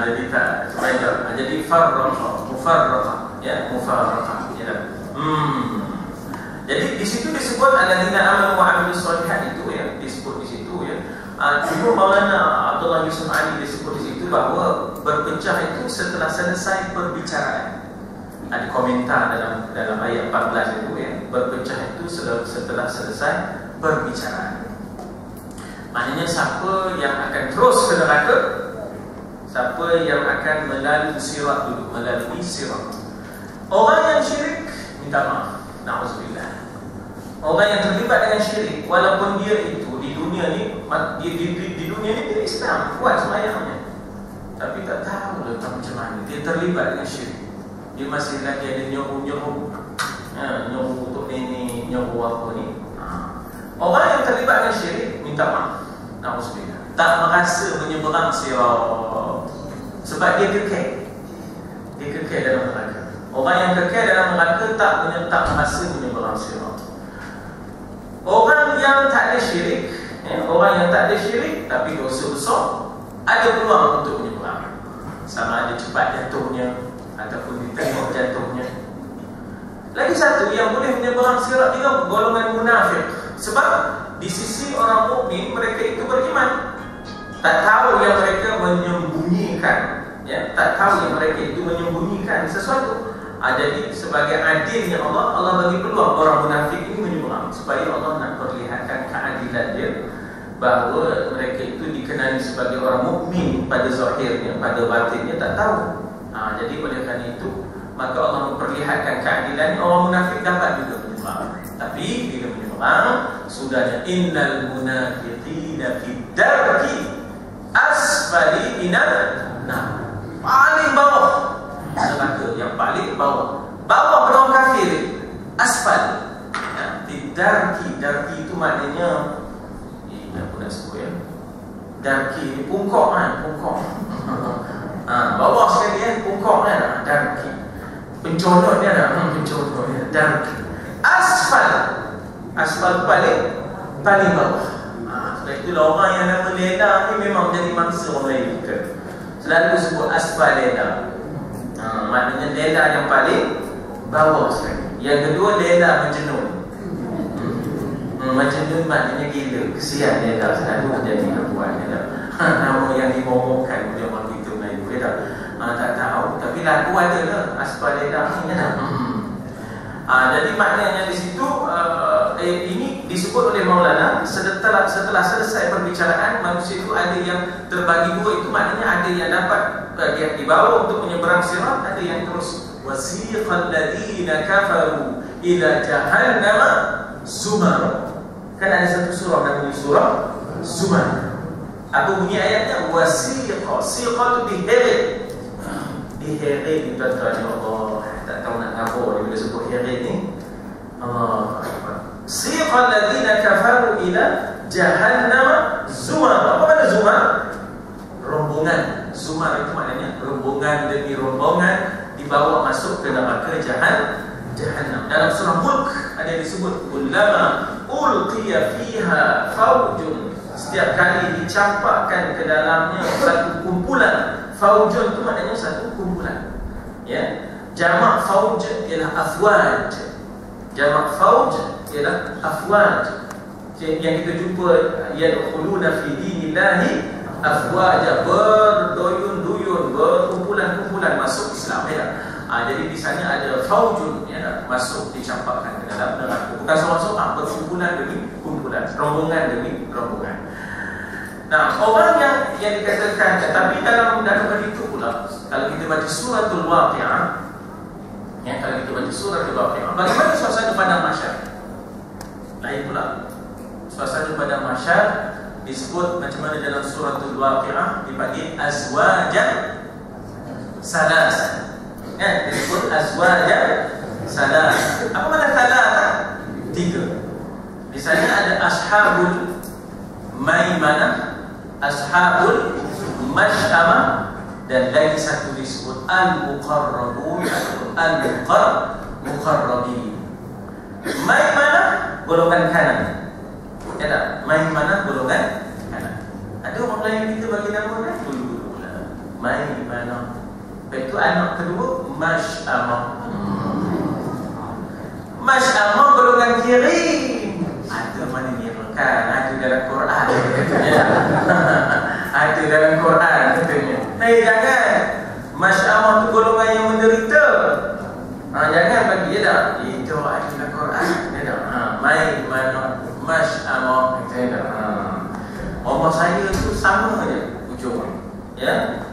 Jadi tak sebaiknya. Jadi farraqa, mufarraqa, ya, mufarraqa, ya. Jadi di situ disebut alladzina amanu wa 'amilus shalihat, itu ya, disebut di situ ya. Cuma Maulana Abdullah Yusuf Ali disebut di situ bahawa berpecah itu setelah selesai perbicaraan. Ada komentar dalam ayat 14 itu ya, berpecah itu setelah selesai perbicaraan. Maknanya siapa yang akan terus ke neraka, siapa yang akan melalui sirat dulu, melalui sirat. Orang yang syirik minta maaf, na'udzubillah. Orang yang terlibat dengan syirik, walaupun dia itu di dunia ni, di dunia ni dia Islam, kuat sembahyangnya, tapi tak tahu tentang macam mana dia terlibat dengan syirik. Dia masih lagi ada nyohu untuk ini, nyohu apa ni. Orang yang terlibat dengan syirik minta maaf, na'udzubillah, tak merasa menyeberang sirat, sebab dia kekal dalam neraka. Orang yang kekal dalam neraka tak merasa menyeberang sirat. Orang yang tak ada syirik, orang yang tak ada syirik tapi dosa besar, ada peluang untuk menyeberang, sama ada cepat jatuhnya ataupun ditengok jatuhnya. Lagi satu yang boleh menyeberang sirat juga golongan munafik. Sebab di sisi orang mukmin mereka itu beriman, tak tahu yang mereka menyembunyikan, ya, tak tahu yang mereka itu menyembunyikan sesuatu. Jadi sebagai adilnya Allah bagi peluang orang munafik ini menyeberang, supaya Allah nak perlihatkan keadilan dia, bahawa mereka itu dikenali sebagai orang mukmin pada zahirnya, pada batinnya tak tahu. Jadi oleh kerana itu maka Allah memperlihatkan keadilan, orang munafik dapat juga menyeberang. Tapi bila menyeberang, sudahnya innal munafiqina fi darki asfali minan nar, paling bawah neraka, yang paling bawah orang kafir, asfal, ya, di darki itu maknanya Darki, pungkok kan, pungkok. Bawah sekali pungkok kan, darki. Penconot dia ada, penconot dia, darki. Asfal, asfal paling bawah. Sebab itulah orang yang nama leda ni memang jadi mangsa orang lain juga. Selalu sebut asfal leda. Maknanya leda yang paling bawah sekali. Yang kedua leda menjenun. Menjenun maknanya gila, kesian leda selalu jadi perempuan leda. Nama yang dimomokkan dia orang itu lain leda. Tak tahu, tapi lagu ada lah asfal leda ni ada. Jadi maknanya di situ ini disebut oleh Maulana setelah selesai perbicaraan manusia itu ada yang terbagi dua, itu maknanya ada yang dapat dia dibawa untuk menyeberang sirat, ada yang terus wasiqal ladina kafaru ila jahannam zumar. Kan ada satu surah namanya surah Zumar. Apa bunyi ayatnya? Wasiqa, siqa itu diheret. Diheret itu tuan-tuan, ya Allah, tak tahu nak ngapa bila sebut heret ni. Allah Akbar. Siqal ladina kafaru ila jahannam zumar. Apa makna zumar? Rombongan. Zumar itu maknanya rombongan demi rombongan dibawa masuk ke neraka jahannam. Dalam surah Mulk ada disebut kullama ulqiya fiha faujun, setiap kali dicampakkan ke dalamnya satu kumpulan. Faujun itu maknanya satu kumpulan, ya. Jamak fauj ialah afwaj. Jamak fauj ialah afwaj. Yang kita jumpa yadkhuluna fi dinillahi afwaja, berduyun-duyun, berkumpulan-kumpulan masuk Islam, ya. Jadi di sana ada faujun, ya, masuk dicampakkan ke dalam neraka. Bukan seorang-seorang, berkumpulan demi kumpulan, rombongan demi rombongan. Nah, orang yang dikatakan, tapi dalam itu pula, kalau kita baca suratul Waqi'ah, ya, kalau kita baca suratul Waqi'ah, bagaimana suasana padang mahsyar? Lain pula. Suasana padang mahsyar disebut macam mana dalam suratul Waqi'ah, dipanggil azwajan salas. Ya, disebut azwajan salas. Apa makna salas? 3. Di sana ada ashabul maimanah, ashabul mash'amah, dan lagi satu disebut al-muqarrabun atau al-muqarrabin. Maimanah golongan kanan. Ya tak? Maimanah golongan kanan. Ada orang lain kita bagi nama kan? Dulu lah. Maimanah. Itu anak kedua Mash'amah. Mash'amah golongan kiri. Ada mana ni kan? Ada dalam Quran katanya. Ada dalam Quran katanya. Hei, jangan. Mash'amah tu golongan yang menderita. Jangan bagi dia dah. Itu ada dalam Quran. Dia dah. Mai mana Mash'amah katanya dah. Orang saya tu sama je ujung. Ya.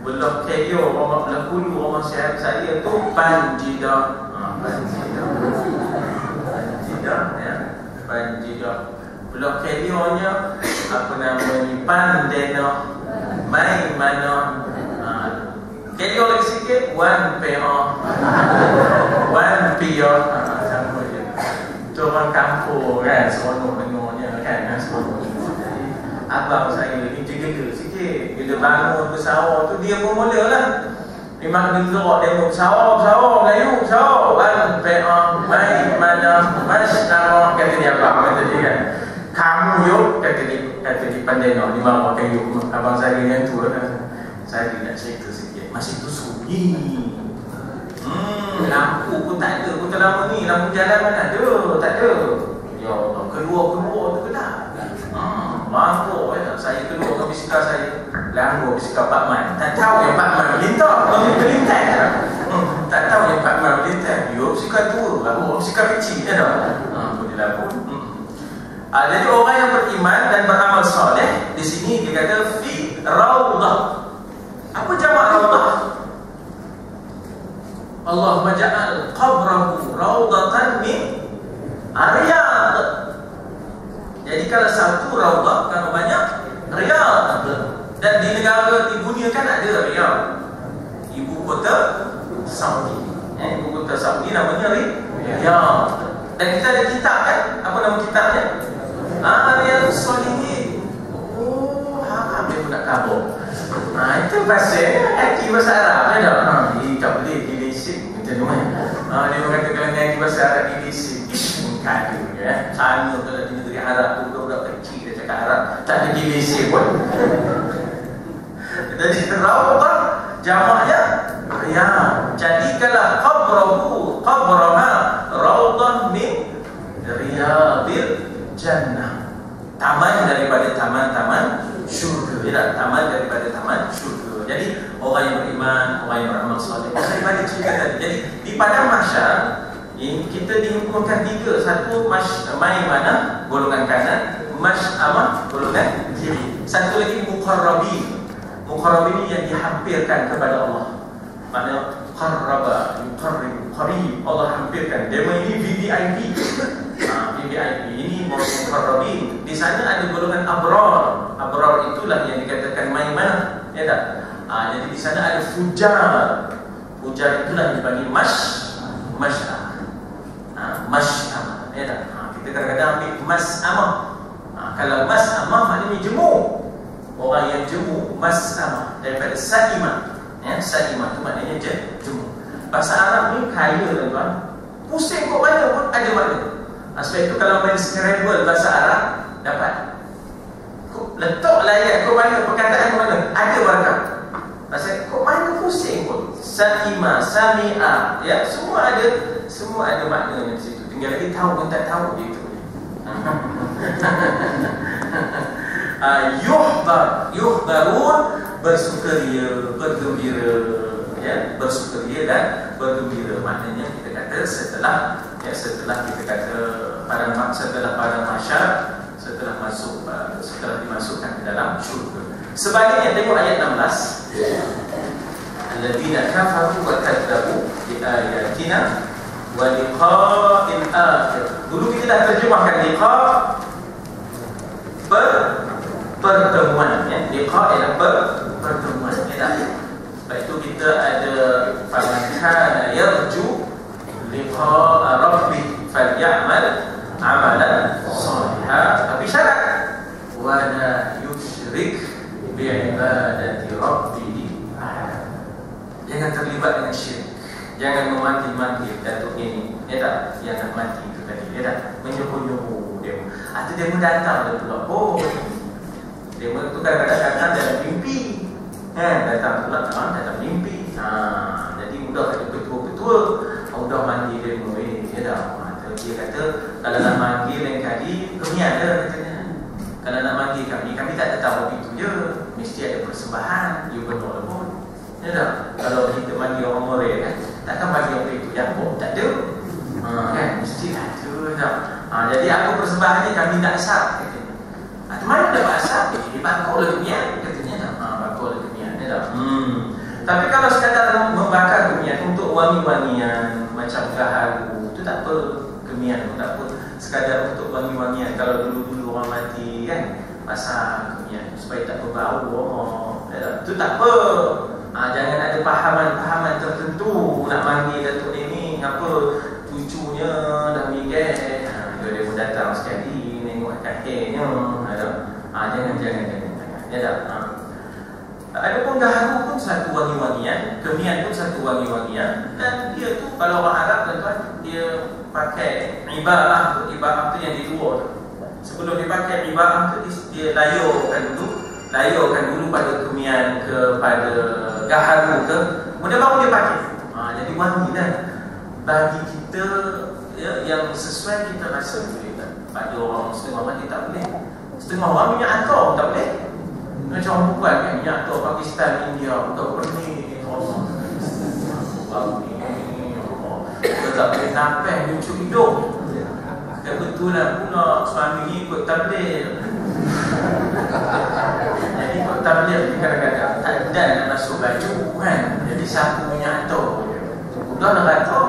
Belah KO, orang belah kulu, orang saya tu Banjidah. Banjidah, ya. Banjidah. Belah KO nya apa namanya, Pandena, Maimana. KO lagi sikit, Wan Pea, Wan Pia. Sama je. Itu orang kampung kan, seronok dengarnya kan, seronok. Abang saya ni gila sikit. Bila bangun bersawar tu dia pun mula lah. Memang dia gerak tengok bersawar Melayu, bersawar. Wan Pea, Mai Mana, Mash'amah, kata dia abang, kata dia kan. Kamu yuk, kata dia pandai nak dibawakan yuk. Abang saya yang tu kan. Saya nak cerita sikit. Masih tu sunyi. Lampu pun tak ada. Pun lama ni lampu jalan mana ada? Tak ada. Ya Allah, keluar tu kena. Mangkuk saya keluar ke bisikal saya. Langgur bisikal Pak Man. Tak tahu yang Pak Man melintas. Melintas. Tak tahu yang Pak Man melintas. Yo, bisikal tua. Lalu bisikal kecil. Ya tak? Boleh lapor. Jadi orang yang beriman dan beramal soleh, di sini dia kata fi raudah. Apa jamak raudah? Allah maja'al qabrahu raudatan min riyad. Jadi kalau satu raudah, kalau banyak riyad. Dan di negara di dunia kan ada Riyadh, ibu kota Saudi. Ibu kota Saudi namanya Riyadh. Dan kita ada kitab kan? Apa nama kitabnya? Riyadhus Shalihin. Itu pasal ngaji bahasa Arab ya dah. Dia tak boleh dilisik macam tu kan. Dia kata kalau ngaji bahasa Arab dilisik, kata ya. Sama kalau di negeri Arab tu budak kecil dia cakap Arab, tak ada dilisik pun. Jadi rawdah jamaknya riyad. Jadi kalau qabraha rawdah min riyadil jannah. Taman daripada taman-taman syurga. Ya, taman daripada taman syurga. Jadi orang yang beriman, orang yang beramal soleh, daripada cerita tadi. Jadi di padang mahsyar kita dihimpunkan tiga. Satu mai mana golongan kanan, masy'amah golongan kiri. Satu lagi muqarrabin. Muqarrabin yang dihampirkan kepada Allah. Maknanya qarraba, yuqarrib, qarib. Allah hampirkan. Demo ini VVIP. VVIP ini muqarrabin. Di sana ada golongan abrar. Abrar itulah yang dikatakan maimanah, ya tak? Jadi di sana ada fujar. Fujar itulah dipanggil masy'amah. Masy'amah, ya tak? Kita kadang-kadang ambil mas'amah. Kalau mas'amah maknanya jemu. Orang yang jemu, mas'amah daripada sa'imah. Ya, sa'imah itu maknanya jemu. Bahasa Arab ni kaya tuan-tuan. Pusing kok mana pun ada makna. Sebab itu kalau main Scrabble bahasa Arab dapat. Letak layar kok mana, perkataan kok mana, ada warna. Pasal kok mana pusing pun. Sa'imah, sami'ah, ya, semua ada maknanya di situ. Tinggal lagi tahu pun tak tahu dia itu. Yuhbarun, bersukaria, bergembira, ya, bersukaria dan bergembira. Maknanya kita kata setelah kita kata setelah padang mahsyar, setelah dimasukkan ke dalam syurga. Sebaliknya tengok ayat 16. Alladzina kafaru wa kadzabu bi ayatina wa liqa'il akhir. Dulu kita dah terjemahkan liqa' pertemuan, ya. Liqa' ialah pertemuan, ya. Sebab itu kita ada faman kana yarju liqa'a rabbih falyamal amalan shalihan. Tapi syarat wala yusyrik bi'ibadati rabbih. Jangan terlibat dengan syirik. Jangan memanggil-manggil datuk ini, ya tak? Yang nak mati itu tadi, ya tak? Menyuruh-nyuruh demo. Atau demo datang dia pula. Oh, demo itu kadang-kadang datang dalam mimpi. Datang pula dalam mimpi. Jadi mudah kata ketua-ketua, mudah manggil demo ini, ya tak? Dia kata kalau nak manggil lain kali, kami ada katanya. Kalau nak manggil kami tak tahu itu je. Mesti ada persembahan, you benar pun. Ya tak? Kalau kita manggil orang Moray kan, takkan bagi orang itu jambuk, tak ada. Kan? Mesti ada tak? Jadi apa persembahan ni kami tak asap katanya. Mana dapat asap? Bakul lagi mian katanya tak? Bakul lagi mian, ya tak? Tapi kalau sekadar membakar kemian untuk wangi-wangian macam gaharu, itu tak apa. Kemian pun tak apa. Sekadar untuk wangi-wangian. Kalau dulu-dulu orang mati kan, masak kemian supaya tak berbau orang, ya tak? Itu tak apa. Jangan ada pahaman-pahaman tertentu nak manggil datuk ini apa cucunya dah meninggal. Dia pun datang sekali nengok kakeknya. Jangan. Ya tak? Ada pun gaharu pun satu wangi-wangian, kemian pun satu wangi-wangian. Dan dia tu kalau orang Arab tuan-tuan, dia pakai ibarah tu yang di luar tu. Sebelum dia pakai ibarah tu, dia layurkan dulu pada kemian ke pada gaharu ke, kemudian baru dia pakai. Jadi wangi dah bagi kita, ya, yang sesuai kita rasa boleh tak? Pada orang setengah mati tak boleh. Setengah orang minyak atar tak boleh. Macam orang bukan kan, minyak atar Pakistan, India, bukan perni Allah. Baru ni kita tak boleh nafas lucu hidung. Kebetulan pula suami ni ikut tabligh. Jadi ikut tabligh ni kadang-kadang tak dan nak masuk baju kan. Jadi sapu minyak atar. Udah nak atar.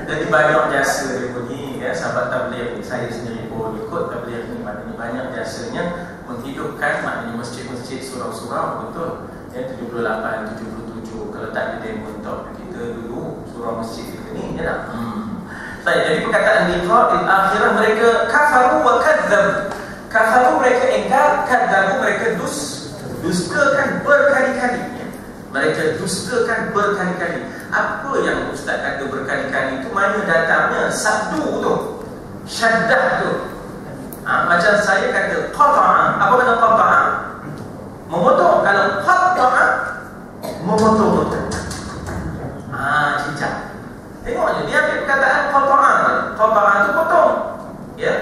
Jadi banyak jasa dia bunyi, ya, sahabat tabligh. Saya sendiri pun ikut tabligh ni, maknanya banyak jasanya menghidupkan, maknanya masjid-masjid surau-surau, betul. Ya, 78, 77 kalau tak ada demo untuk kita dulu surau masjid kita ni, ya tak? Jadi perkataan liqa'il akhirah, mereka kafaru wa kadzab. Kafaru mereka engkar, kadzabu mereka dustakan berkali-kali. Mereka dustakan berkali-kali. Apa yang Ustaz kata berkali-kali itu? Mana datangnya sabdu tu, syaddah tu. Macam saya kata qata'a. Apa kata qata'a? Memotong. Kalau qata'a, memotong-motong. Cincang. Tengoknya dia ambil perkataan qata'a. Qata'a itu potong. Ya.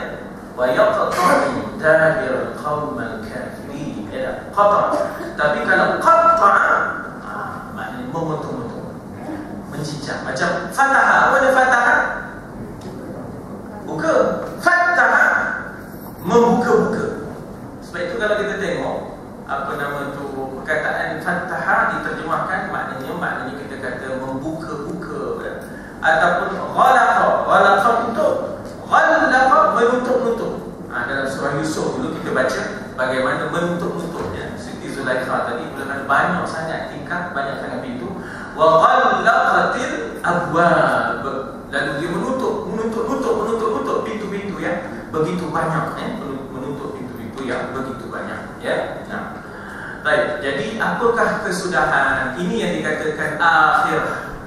Wa yaqta'u dabir qaumal kafirin. Ya, qata'a. Tapi kalau qata'a, maknanya memotong-motong, mencincang. Macam fataha. Apa ada fataha? Buka. Fataha, membuka-buka. Sebab itu kalau kita tengok apa nama tu, perkataan fataha diterjemahkan maknanya kita kata membuka-buka, ataupun ghalaqa tutup, ghalaqa menutup-nutup. Dalam surah Yusuf dulu kita baca bagaimana menutup-nutup, ya. Siti Zulaikha tadi bila banyak sangat tingkap, banyak sangat pintu. Wa ghalaqatil abwab, lalu dia menutup pintu-pintu yang begitu banyak, menutup pintu-pintu yang begitu banyak, ya. Baik, jadi apakah kesudahan? Ini yang dikatakan akhirah.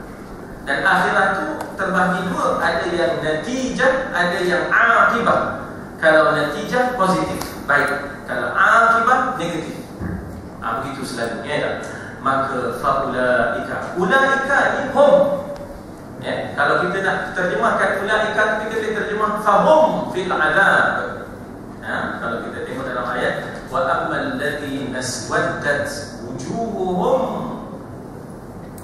Dan akhirah itu terbagi dua, ada yang natijah, ada yang akibah. Kalau natijah positif, baik. Kalau akibah negatif, begitu selalunya, ya. Maka faulaika, ulaika ini hum, ya. Kalau kita nak terjemahkan ulaika, kita boleh terjemah fahum fil azab. Kalau kita tengok dalam ayat, wa ammal ladzina aswaddat wujuhuhum,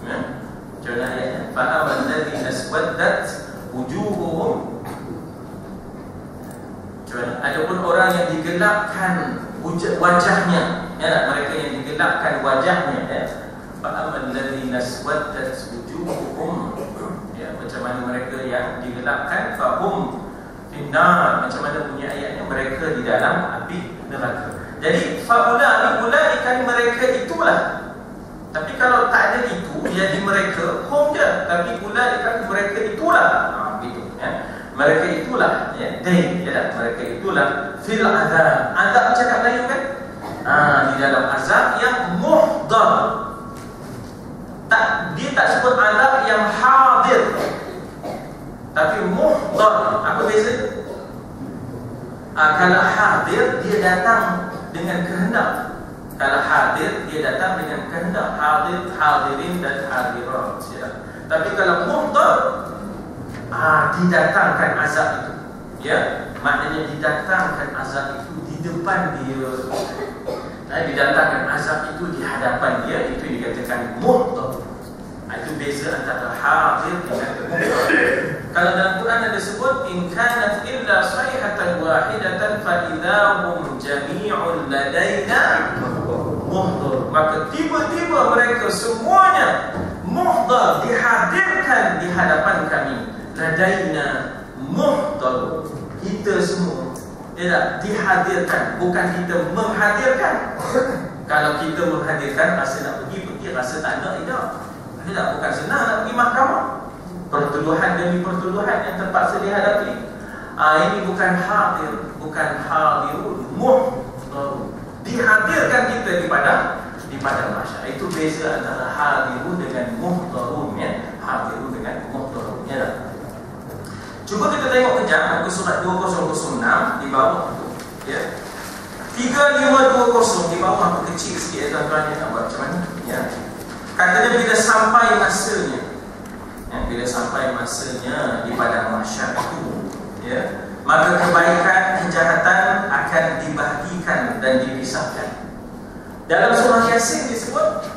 macam mana ayatnya? Fa ammal ladzina aswaddat wujuhuhum. Adapun orang yang digelapkan wajahnya, ya, mereka yang digelapkan wajahnya, ya. Fa ammal ladzina aswaddat wujuhuhum, ya, macam mana mereka yang digelapkan, fahum finnar, macam mana punya ayatnya, mereka di dalam api neraka. Jadi faula ikan mereka itulah. Tapi kalau tak ada itu, jadi mereka hum je. Tapi ikan mereka itulah, gitu, ya. Mereka itulah, ya, mereka itulah fil azab. Azab cakap lain kan? Di dalam azab yang muhdar. Dia tak sebut azab yang hadir, tapi muhdar. Apa beza? Kalau hadir, dia datang dengan kehendak. Kalau hadir, dia datang dengan kehendak. Hadir, hadirin dan hadirat, ya. Tapi kalau muhdar, didatangkan azab itu, ya. Maknanya didatangkan azab itu di depan dia, didatangkan azab itu di hadapan dia. Itu dikatakan muhdar. Itu beza antara hadir dengan muhdar. Kalau dalam Quran ada sebut in kanat illa sayhatan wahidatan fa idahum jami'un ladaina muhdar, maka tiba-tiba mereka semuanya muhdar, dihadirkan di hadapan kami. Ladaina muhdar, kita semua tidak dihadirkan, bukan kita menghadirkan. Kalau kita menghadirkan, rasa nak pergi, rasa tak nak, tidak, bukan senang nak pergi mahkamah. Pertuduhan demi pertuduhan yang terpaksa dihadapi. Ini bukan hadir, bukan hadirun, muhdar, dihadirkan kita di padang mahsyar. Itu beza antara hadirun dengan muhdarun, ya. Hadirun dengan muhdarun, ya. Cuba kita tengok kejap muka surat 2006 di bawah tu, ya. 3520 di bawah, aku kecil sikit, tuan-tuan, nak buat macam mana, ya. Katanya bila sampai masanya, bila sampai masanya di padang mahsyar itu, ya, maka kebaikan, kejahatan akan dibahagikan dan dipisahkan. Dalam surah Yasin disebut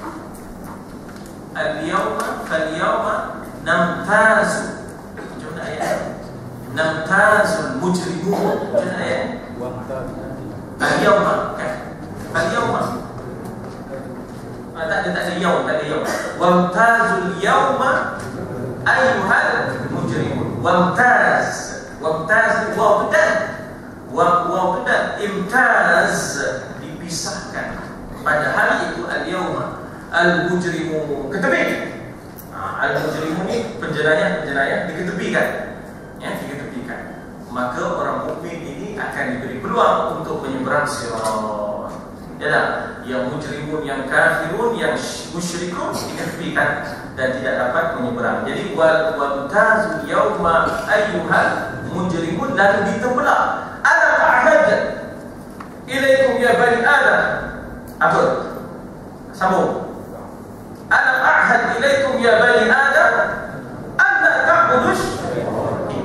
al-yawma fal-yawma namtazu. Macam mana ayat? Namtazul mujrimun. Macam mana ayat? Al-yawma, kan? Al-yawma. Tak ada yaum, tak ada yaum. Wamtazul yawma ayyuhal mujrimun. Wamtaz waw bedan imtaz, dipisahkan pada hari itu. Al-yawma al-mujrimun, ketepik. Al-mujrimun ni penjenayah diketepikan, ya, diketepikan. Maka orang mukmin ini akan diberi peluang untuk menyeberang sirat. Ya, yang mujrimun, yang kafirun, yang musyrikun diketepikan dan tidak dapat menyeberang. Jadi wal tazu yauma ayyuhal mujrimun, lalu ditebelah. Alam ahad ilaikum ya bani Adam. Apa? Sambung. Alam ahad ilaikum ya bani Adam alla ta'budush.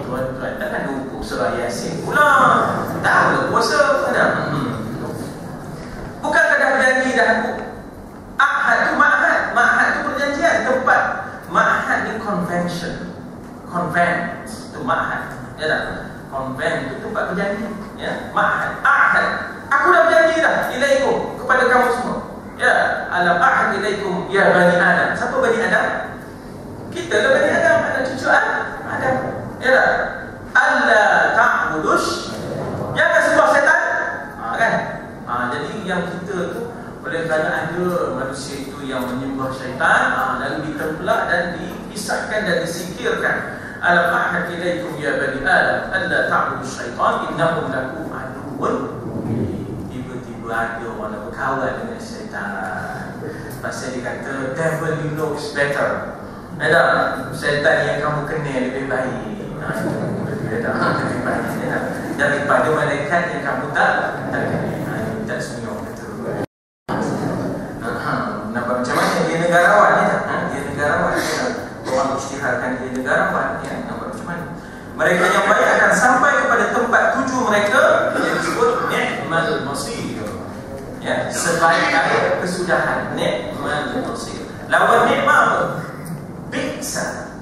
Tuan-tuan takkan lupa surah Yasin pula. Tak puasa ada. Bukankah dah berjanji dah aku? Ahad tu ma'had. Ma'had tu perjanjian, tempat. Ma'had ni convention. Convent tu ma'had. Ya tak? Convent tu tempat perjanjian. Ya, ma'had. Ahad. Aku dah berjanji dah ilaikum, kepada kamu semua. Ya, alam ahad ilaikum ya bani Adam. Siapa bani Adam? Kita lah bani Adam, anak cucu Adam. Ya tak? Alla ta'budush. Jangan sembah syaitan. Kan? Jadi yang kita tu, oleh kerana ada manusia itu yang menyembah syaitan, lalu ditempelak dan dipisahkan dan disingkirkan. Alam ahad ilaikum ya bani Adam alla ta'budu syaitan innahum lakum aduwwun. Tiba-tiba ada orang nak berkawan dengan syaitan. Pasal dia kata devil you knows better. Ada syaitan yang kamu kenal lebih baik. Lebih baik daripada malaikat yang kamu tak kenal. Tak semua betul. Nampak macam mana dia negarawan ni tak? Dia negarawan. Orang isytiharkan dia negarawan. Nampak macam mana? Mereka yang baik akan sampai kepada tempat tuju mereka yang disebut ni'mal masir. Ya, sebaik kesudahan, ni'mal masir. Lawan nikmat apa? Bi'sa.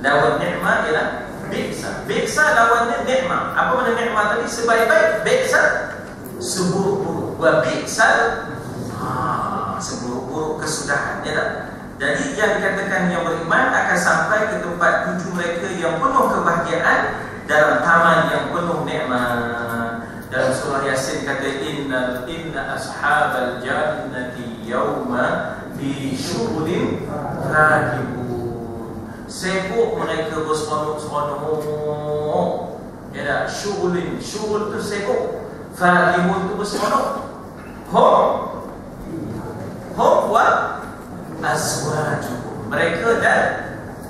Lawan nikmat ialah bi'sa. Bi'sa lawannya nikmat. Apa makna nikmat tadi? Sebaik-baik. Bi'sa seburuk-buruk. Wa bi'sal seburuk-buruk kesudahan. Ya tak? Jadi yang dikatakan yang beriman akan sampai ke tempat tuju mereka yang penuh kebahagiaan dalam taman yang penuh nikmat. Dalam surah Yasin kata inna ashabal jannati yawma fi syughulin fakihun. Sibuk mereka berseronok-seronok. Ya tak? Syughulin, syughul tu sibuk. Fakihun tu berseronok. Hum wa azwajuhum, mereka dan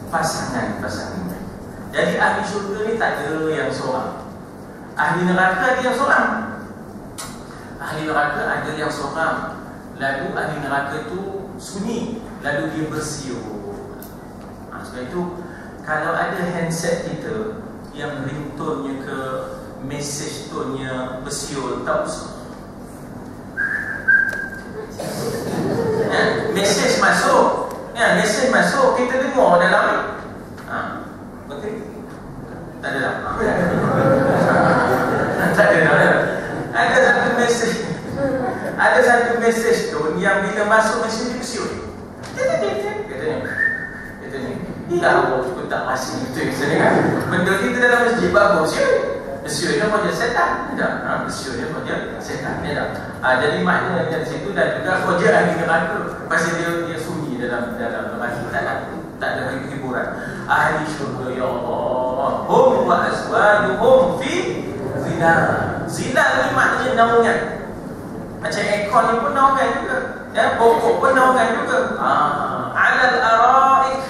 pasangan-pasangan. Jadi ahli syurga ni tak ada yang seorang. Ahli neraka ada yang seorang. Ahli neraka ada yang seorang. Lalu ahli neraka tu sunyi, lalu dia bersiul. Sebab itu kalau ada handset kita yang ringtone-nya ke message tone-nya bersiul, tak usah. Mesej masuk, mesej masuk, kita dengar dalam ni. Betul? Tak ada dah. Tak ada dah. Ada satu mesej tu yang bila masuk mesej ni bersiul. Katanya, tidak Allah pun tak pasti betul kan? Benda kita dalam masjid bagus bersiul. Bersiulnya wajah setan. Tidak, bersiulnya wajah setan. Jadi maknanya di situ dan juga wajah ahli neraka. Pasal dia sunyi dalam neraka. Tak ada hiburan. Ahli syurga ya Allah. Hum wa azwajuhum fi zilal. Zilal ni maknanya naungan. Macam ekor ni pun naungan juga. Ya, pokok pun naungan juga. Alal araik,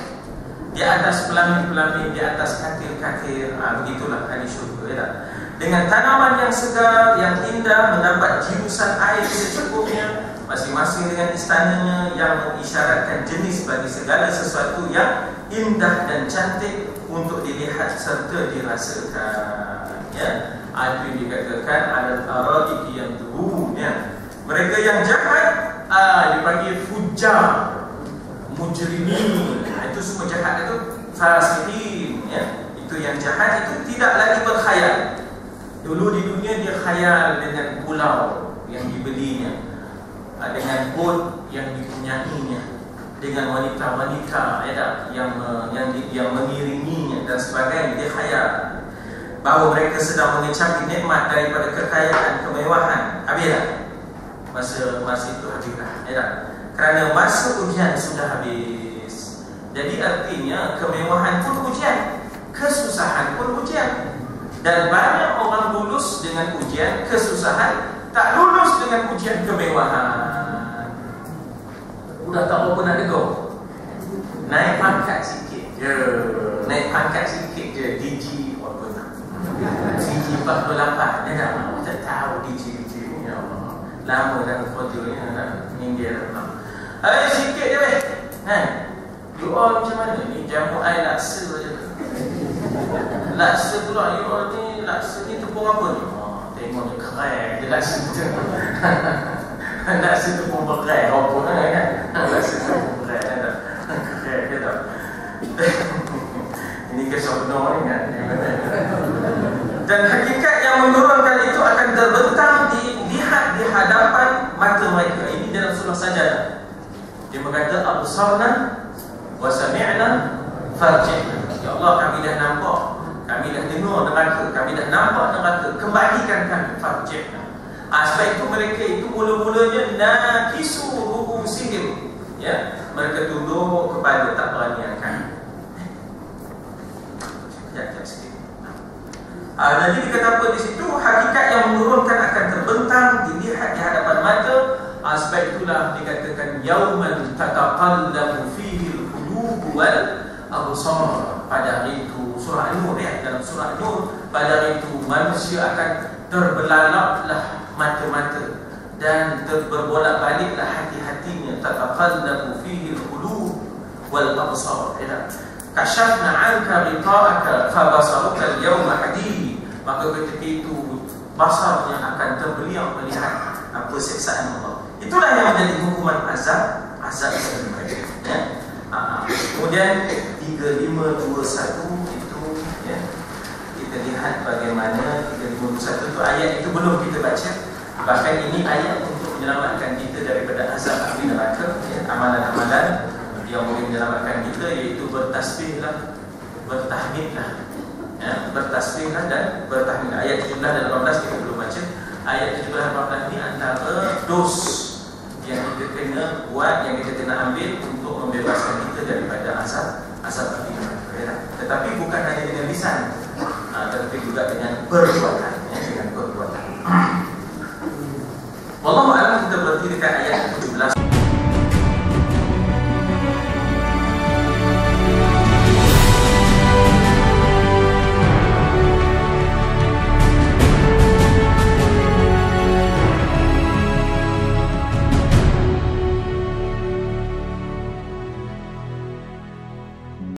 di atas pelamin-pelamin, di atas katil-katil. Begitulah ahli syurga, ya tak? Dengan tanaman yang segar, yang indah, mendapat jirusan air secukupnya, masing-masing dengan istananya yang mengisyaratkan jenis bagi segala sesuatu yang indah dan cantik untuk dilihat serta dirasakan. Ya, itu yang dikatakan alal araiki yang turun. Ya, mereka yang jahat dipanggil fujar, mujrimin. Itu semua jahat itu fasiqin. Ya, itu yang jahat itu tidak lagi berkhayal. Dulu di dunia dia khayal dengan pulau yang dibelinya, dengan bot yang dipunyainya, dengan wanita-wanita yang mengiringinya dan sebagainya. Dia khayal bahawa mereka sedang mengecapi nikmat daripada kekayaan, kemewahan. Habislah masa itu habislah, ya tak? Kerana masa ujian sudah habis. Jadi artinya kemewahan pun ujian, kesusahan pun ujian. Dan banyak orang lulus dengan dengan ujian kesusahan, tak lulus dengan ujian kemewahan. Udah tak apa nak nego, naik pangkat sikit je, naik pangkat sikit je, DG apa nak, DG 48 dia tak tahu DG ya Allah, lama dah kerja ni nak minggir dah. Sikit je weh, doa macam mana ni, jamu air laksa je. Laksa pula, ni laksa ni tepung apa ni? Tengok ni keren je laksa tu. Laksa tepung berai apa kan? Laksa tepung berai kan? Keren ke tak? Ini kisah benar ni kan? Dan hakikat yang menurunkan itu akan terbentang dilihat di hadapan mata mereka. Ini dalam surah Sajadah. Dia berkata absarna wa sami'na farji'na. Ya Allah, kami dah nampak, kami dah dengar neraka, kami dah nampak neraka, kembalikan kami farji'na. Sebab itu mereka itu mula-mulanya nakisu ru'usihim, ya, mereka tunduk kepada, tak berani akan. Sekejap sikit. Jadi dikata apa di situ, hakikat yang menurunkan akan terbentang dilihat di hadapan mata. Sebab itulah dikatakan yauman tataqallabu fihi al-qulub wal absar. Pada hari itu, surah An-Nur ya, dalam surah An-Nur, pada hari itu manusia akan terbelalaklah mata-mata dan berbolak-baliklah hati-hatinya. Tataqallabu fihi al-qulub wal absar. Kashafna 'anka ghita'aka fabasaruka al-yawma hadid. Maka ketika itu basarnya akan terbeliak melihat apa siksaan Allah. Itulah yang menjadi hukuman azab kepada mereka, ya. Kemudian 3521 itu, ya, kita lihat bagaimana 3521 itu, ayat itu belum kita baca. Bahkan ini ayat untuk menyelamatkan kita daripada azab api neraka, ya. Amalan-amalan yang boleh menyelamatkan kita iaitu bertasbihlah, bertahmidlah, ya, bertasbihlah dan bertahmid. Ayat 17 dan 18 kita belum baca. Ayat 17 dan 18 ini antara dos